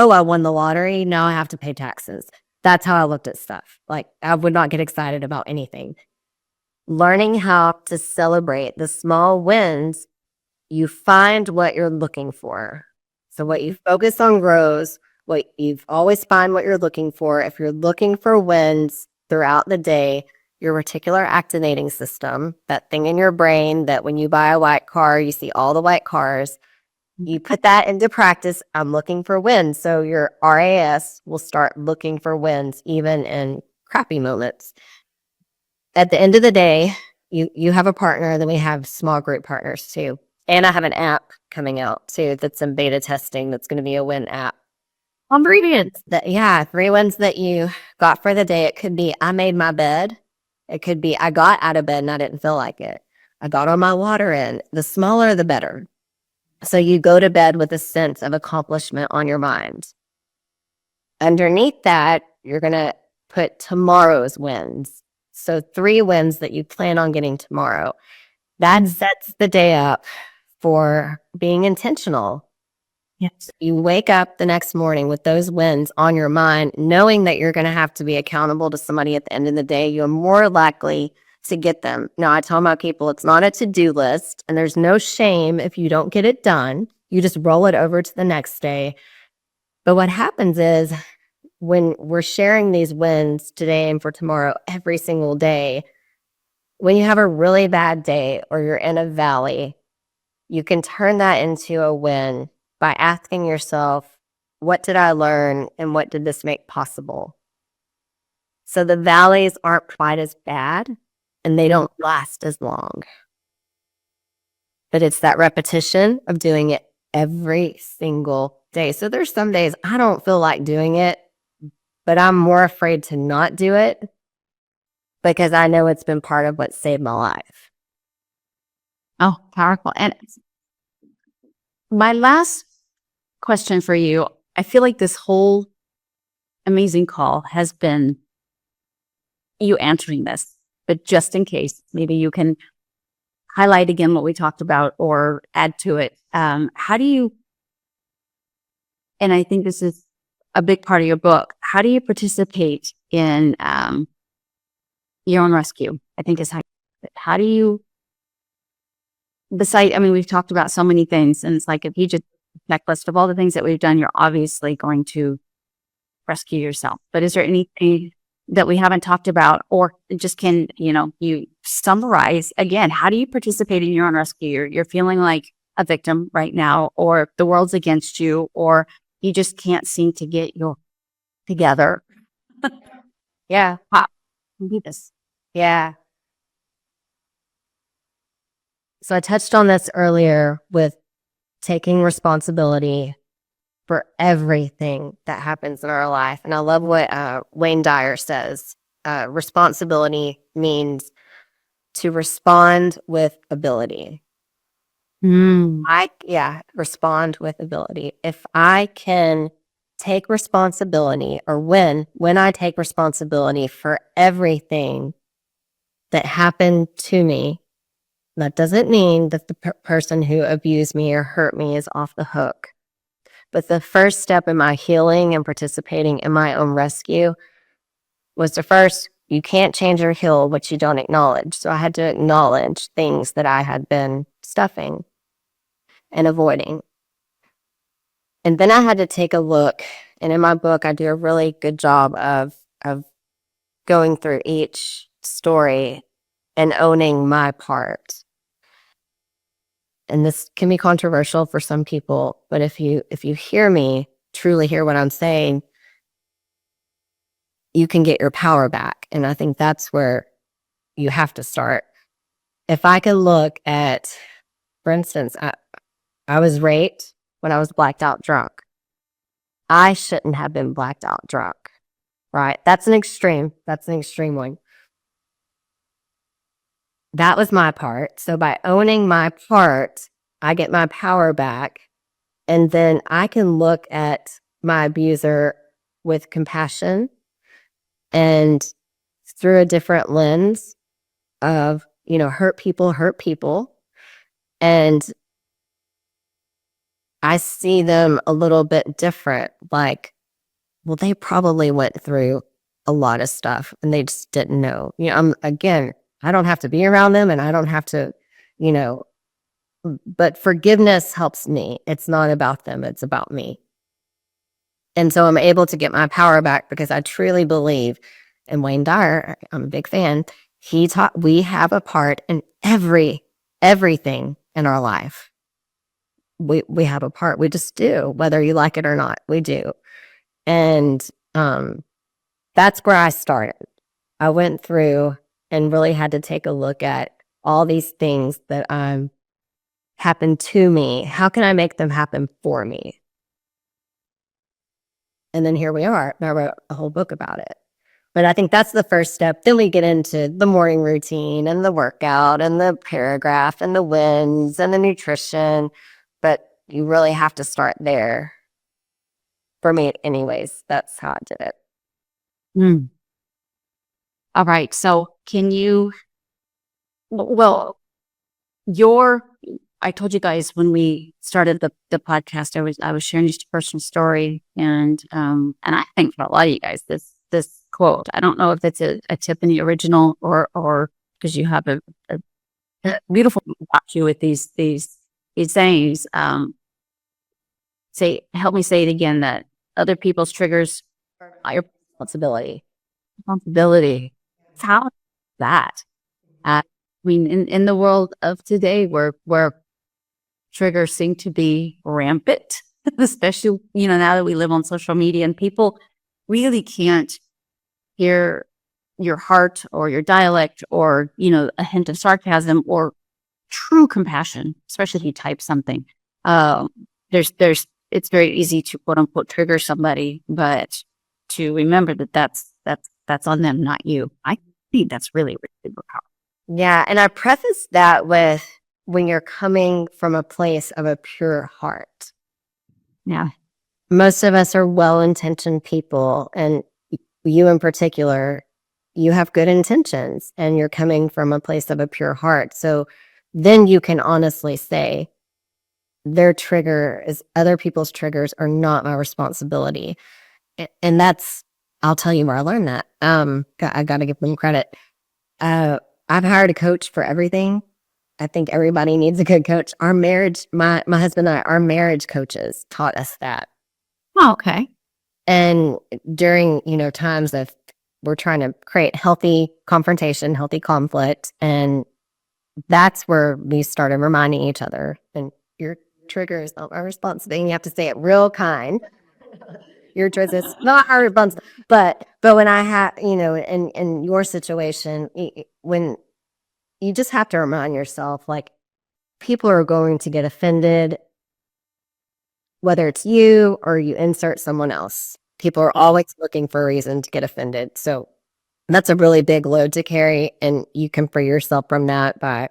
won the lottery. Now I have to pay taxes. That's how I looked at stuff. Like, I would not get excited about anything. Learning how to celebrate the small wins, you find what you're looking for. So what you focus on grows. What you've always find what you're looking for. If you're looking for wins throughout the day, your reticular activating system, that thing in your brain that when you buy a white car, you see all the white cars, you put that into practice. I'm looking for wins. So your RAS will start looking for wins even in crappy moments. At the end of the day, you have a partner, then we have small group partners too. And I have an app coming out too that's in beta testing that's going to be a win app. Ingredients. 3 wins that you got for the day. It could be I made my bed. It could be I got out of bed and I didn't feel like it. I got on my water in. The smaller, the better. So you go to bed with a sense of accomplishment on your mind. Underneath that, you're going to put tomorrow's wins. So 3 wins that you plan on getting tomorrow. That sets the day up for being intentional. Yes. You wake up the next morning with those wins on your mind, knowing that you're going to have to be accountable to somebody at the end of the day. You're more likely to get them. Now, I tell my people it's not a to-do list, and there's no shame if you don't get it done. You just roll it over to the next day. But what happens is when we're sharing these wins today and for tomorrow every single day, when you have a really bad day or you're in a valley, you can turn that into a win by asking yourself, what did I learn and what did this make possible? So the valleys aren't quite as bad and they don't last as long. But it's that repetition of doing it every single day. So there's some days I don't feel like doing it, but I'm more afraid to not do it because I know it's been part of what saved my life. Oh, powerful. And my last question for you, I feel like this whole amazing call has been you answering this, but just in case, maybe you can highlight again what we talked about or add to it. How do you, and I think this is a big part of your book, how do you participate in your own rescue? I think is how do you, besides, I mean, we've talked about so many things, and it's like if you just checklist of all the things that we've done, you're obviously going to rescue yourself. But is there anything that we haven't talked about, or just can, you summarize again, how do you participate in your own rescue? You're feeling like a victim right now, or the world's against you, or you just can't seem to get your together. Yeah. How do you do this? Yeah. So I touched on this earlier with taking responsibility for everything that happens in our life. And I love what Wayne Dyer says. Responsibility means to respond with ability. Respond with ability. If I can take responsibility, or when I take responsibility for everything that happened to me, that doesn't mean that the person who abused me or hurt me is off the hook. But the first step in my healing and participating in my own rescue was you can't change or heal what you don't acknowledge. So I had to acknowledge things that I had been stuffing and avoiding. And then I had to take a look. And in my book, I do a really good job of going through each story and owning my part. And this can be controversial for some people, but if you hear me, truly hear what I'm saying, you can get your power back. And I think that's where you have to start. If I can look at For instance, I was raped when I was blacked out drunk. I shouldn't have been blacked out drunk, right? That's an extreme. That's an extreme one. That was my part. So by owning my part, I get my power back. And then I can look at my abuser with compassion and through a different lens of, hurt people. And I see them a little bit different. Like, well, they probably went through a lot of stuff and they just didn't know. I don't have to be around them and I don't have to, you know, but forgiveness helps me. It's not about them, it's about me. And so I'm able to get my power back because I truly believe, and Wayne Dyer, I'm a big fan, he taught we have a part in everything in our life. We have a part. We just do, whether you like it or not, we do. And that's where I started. I went through and really had to take a look at all these things that happened to me. How can I make them happen for me? And then here we are. I wrote a whole book about it. But I think that's the first step. Then we get into the morning routine and the workout and the paragraph and the wins and the nutrition. But you really have to start there. For me, anyways, that's how I did it. All right. So can you, I told you guys when we started the podcast, I was sharing just a personal story, and I think for a lot of you guys, this quote, I don't know if it's a Tiffany original or because you have a beautiful about you with these sayings. Help me say it again, that other people's triggers are your responsibility. Responsibility. How that? I mean, in the world of today, where triggers seem to be rampant, especially, now that we live on social media and people really can't hear your heart or your dialect or, a hint of sarcasm or true compassion, especially if you type something. It's very easy to quote unquote trigger somebody, but to remember that's on them, not you. I think that's really, really powerful. Yeah. And I preface that with when you're coming from a place of a pure heart. Yeah. Most of us are well-intentioned people, and you in particular, you have good intentions and you're coming from a place of a pure heart. So then you can honestly say other people's triggers are not my responsibility. And that's, I'll tell you where I learned that. I got to give them credit. I've hired a coach for everything. I think everybody needs a good coach. Our marriage, my husband and I, our marriage coaches taught us that. Oh, okay. And during, times of we're trying to create healthy confrontation, healthy conflict. And that's where we started reminding each other, and your trigger is not my responsibility. You have to say it real kind. Your trigger is not our responsibility. But when I have, in your situation, when you just have to remind yourself, like, people are going to get offended, whether it's you or you insert someone else. People are always looking for a reason to get offended. So that's a really big load to carry, and you can free yourself from that by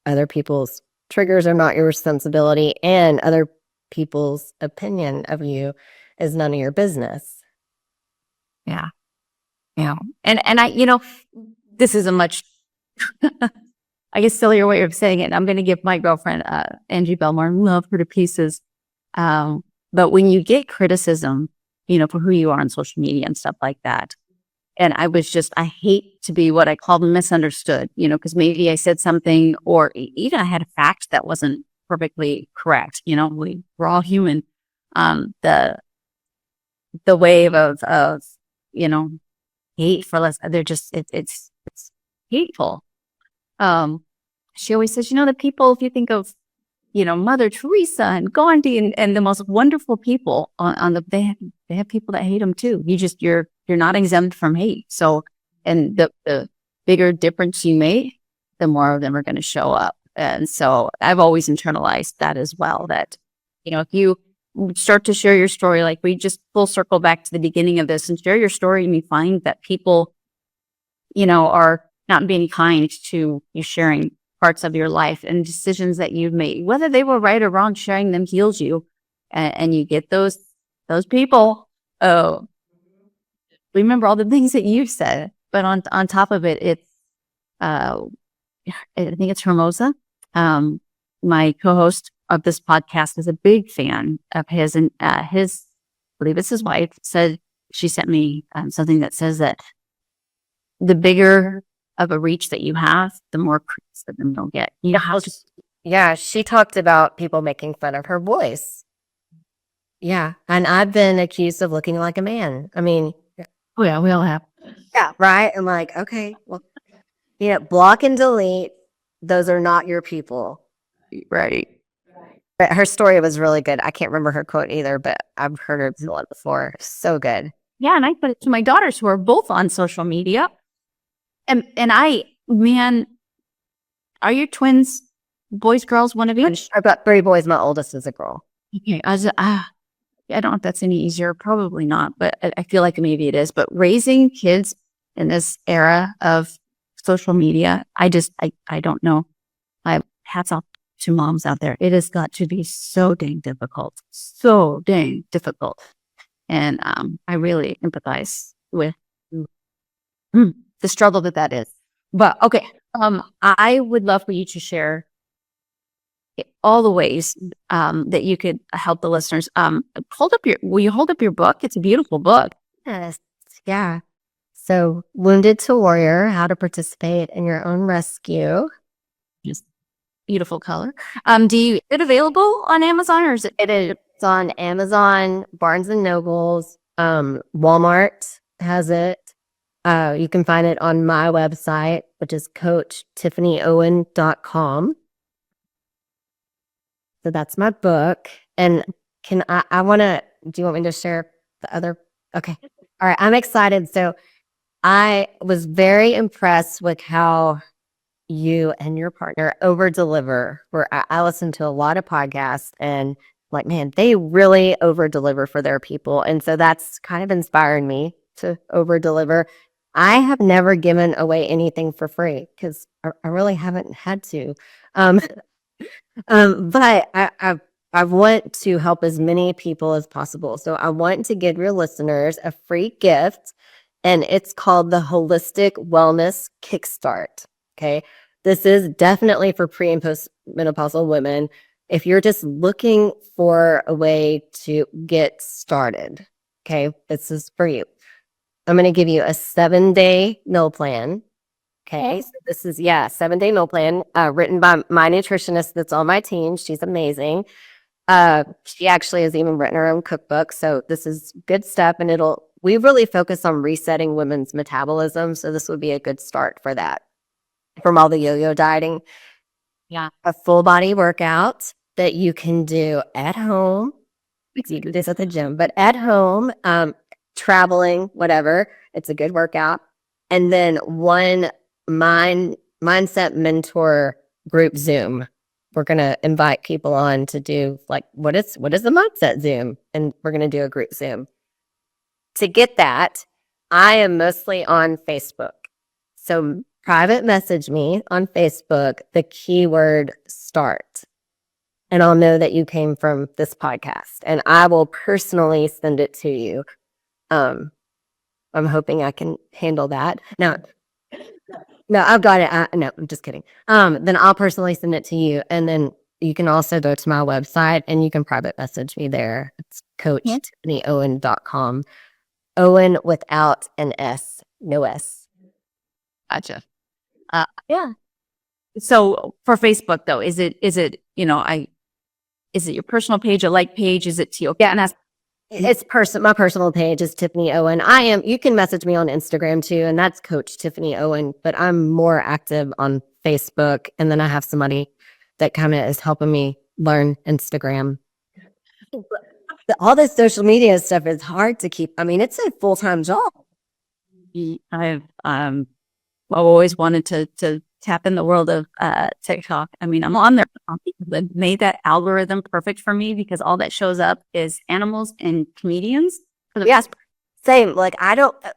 other people's triggers are not your responsibility, and other people's opinion of you is none of your business. Yeah. Yeah. And I, this is a much, I guess, sillier way of saying it. I'm going to give my girlfriend, Angie Belmore, love her to pieces. But when you get criticism, for who you are on social media and stuff like that, and I hate to be what I call misunderstood, because maybe I said something, or even I had a fact that wasn't perfectly correct. We're all human. The wave of hate for less, they're just, it's hateful. She always says, the people, if you think of, Mother Teresa and Gandhi and the most wonderful people they have people that hate them too. You're not exempt from hate. So, and the bigger difference you make, the more of them are going to show up. And so I've always internalized that as well, that, if you start to share your story, like we just full circle back to the beginning of this and share your story, and you find that people, are not being kind to you sharing parts of your life and decisions that you've made, whether they were right or wrong, sharing them heals you. And you get those people. Oh, remember all the things that you've said, but on top of it, it's, uh, I think it's Hermosa. My co-host of this podcast is a big fan of his, and I believe it's his wife, she sent me something that says that the bigger of a reach that you have, the more creeps that you'll get. Yeah, she talked about people making fun of her voice. Yeah, and I've been accused of looking like a man. I mean, Oh yeah, we all have. yeah, right? I'm like, okay, well, block and delete. Those are not your people. Right. But her story was really good. I can't remember her quote either, but I've heard her tell it before. So good. Yeah, and I put it to my daughters who are both on social media. And man, are your twins boys, girls, one of each? I've got 3 boys. My oldest is a girl. Okay, I don't know if that's any easier. Probably not, but I feel like maybe it is. But raising kids in this era of social media, I don't know. Hats off to moms out there. It has got to be so dang difficult. So dang difficult. And I really empathize with the struggle that is. But okay, I would love for you to share all the ways that you could help the listeners. Will you hold up your book? It's a beautiful book. Yes. Yeah. So, Wounded to Warrior, How to Participate in Your Own Rescue. Just beautiful color. Is it available on Amazon, or is it? It is. It's on Amazon, Barnes and Nobles, Walmart has it. You can find it on my website, which is coachtiffanyowen.com. So that's my book. And do you want me to share the other? Okay. All right. I'm excited. So I was very impressed with how you and your partner over deliver. Where I listen to a lot of podcasts and like, man, they really over deliver for their people. And so that's kind of inspiring me to over deliver. I have never given away anything for free because I really haven't had to. But I want to help as many people as possible. So I want to give your listeners a free gift, and it's called the Holistic Wellness Kickstart. Okay. This is definitely for pre and postmenopausal women. If you're just looking for a way to get started, okay, this is for you. I'm going to give you a 7-day meal plan. Okay, so this is 7-day meal plan written by my nutritionist that's on my team. She's amazing. She actually has even written her own cookbook. So this is good stuff, and we really focus on resetting women's metabolism. So this would be a good start for that. From all the yo-yo dieting, a full body workout that you can do at home. You can do this at the gym, but at home, traveling, whatever. It's a good workout, and then one mindset mentor group Zoom. We're going to invite people on to do like, what is the mindset Zoom? And we're going to do a group Zoom. To get that, I am mostly on Facebook. So private message me on Facebook, the keyword START. And I'll know that you came from this podcast, and I will personally send it to you. I'm hoping I can handle that. No, I've got it. No, I'm just kidding. Then I'll personally send it to you. And then you can also go to my website and you can private message me there. It's coachtiffanyowen.com. Owen without an S, no S. Gotcha. Yeah. So for Facebook though, is it your personal page, a like page? Is it to Yeah, and it's my personal page is Tiffany Owen. You can message me on Instagram too, and that's Coach Tiffany Owen, but I'm more active on Facebook. And then I have somebody that kind of is helping me learn Instagram. All this social media stuff is hard to keep. I mean, it's a full-time job. I've always wanted to tap in the world of TikTok. I mean, I'm on there that made that algorithm perfect for me because all that shows up is animals and comedians. For the Yes. Same. Like,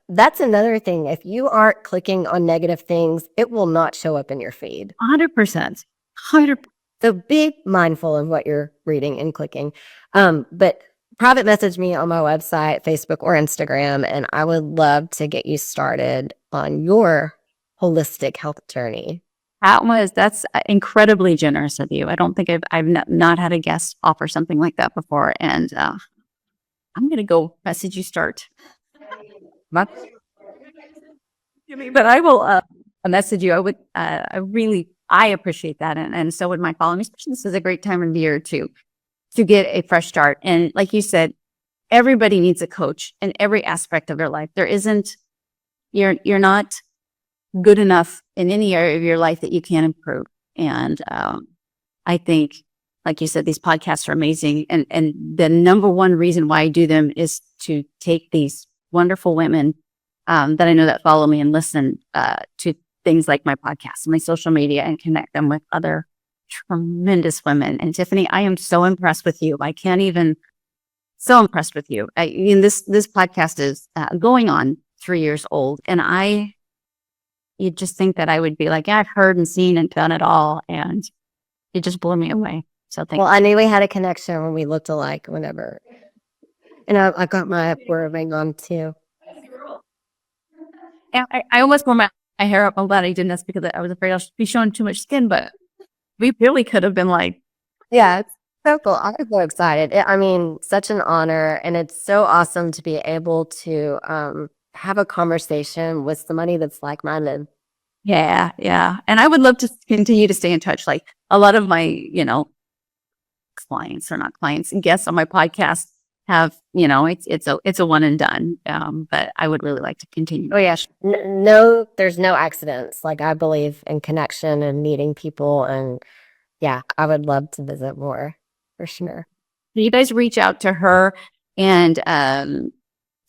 that's another thing. If you aren't clicking on negative things, it will not show up in your feed. 100%. 100%. So be mindful of what you're reading and clicking. But private message me on my website, Facebook, or Instagram, and I would love to get you started on your holistic health journey. That's incredibly generous of you. I don't think I've not had a guest offer something like that before. And I'm going to go message you start. But I will message you. I appreciate that. And so would my following, especially this is a great time of the year to get a fresh start. And like you said, everybody needs a coach in every aspect of their life. There isn't, you're not good enough in any area of your life that you can't improve. And I think, like you said, these podcasts are amazing. And the number one reason why I do them is to take these wonderful women that I know that follow me and listen to things like my podcast and my social media and connect them with other tremendous women. And Tiffany, I am so impressed with you. So impressed with you. This podcast is going on 3 years old. And you'd just think that I would be like, yeah, I've heard and seen and done it all. And it just blew me away. So thank you. I knew we had a connection when we looked alike whenever. And I got my ring on too. And I almost pulled my hair up. I'm glad I didn't. That's because I was afraid I'll be showing too much skin, but we really could have been like, yeah, it's so cool. I'm so excited. I mean, such an honor. And it's so awesome to be able to have a conversation with somebody that's like-minded. Yeah. Yeah. And I would love to continue to stay in touch. Like a lot of my, clients or not clients and guests on my podcast have, it's a one and done. But I would really like to continue. Oh yeah. No, there's no accidents. Like I believe in connection and meeting people. And yeah, I would love to visit more for sure. You guys reach out to her and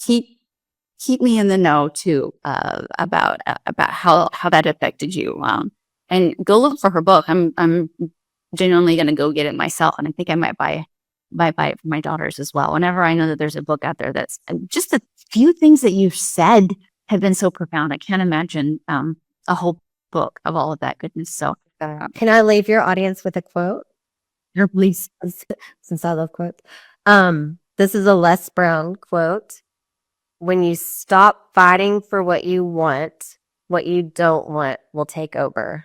keep me in the know too about how that affected you. And go look for her book. I'm genuinely going to go get it myself, and I think I might buy it for my daughters as well. Whenever I know that there's a book out there that's just a few things that you've said have been so profound, I can't imagine a whole book of all of that goodness. So, can I leave your audience with a quote? Sure, please. Since I love quotes. This is a Les Brown quote. When you stop fighting for what you want, what you don't want will take over.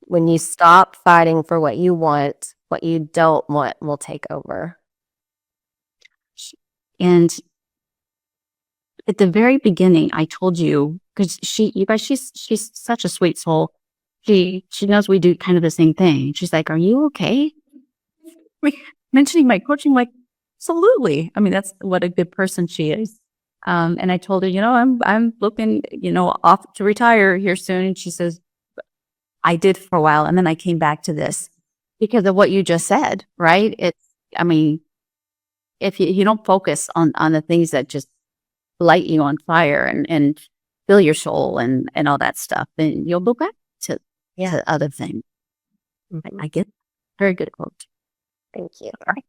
When you stop fighting for what you want, what you don't want will take over. And at the very beginning, I told you, because she's such a sweet soul. She knows we do kind of the same thing. She's like, "Are you okay?" Mentioning my coaching, like, absolutely. I mean, that's what a good person she is. And I told her, I'm looking, off to retire here soon. And she says, I did for a while. And then I came back to this because of what you just said, right? If you don't focus on the things that just light you on fire and fill your soul and all that stuff, then you'll go back to other things. Mm-hmm. I get very good quote. Thank you. All right.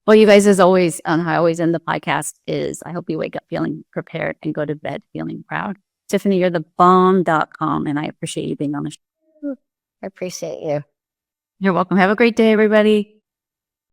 Well, you guys, as always, how I always end the podcast is I hope you wake up feeling prepared and go to bed feeling proud. Tiffany, you're the bomb.com, and I appreciate you being on the show. I appreciate you. You're welcome. Have a great day, everybody.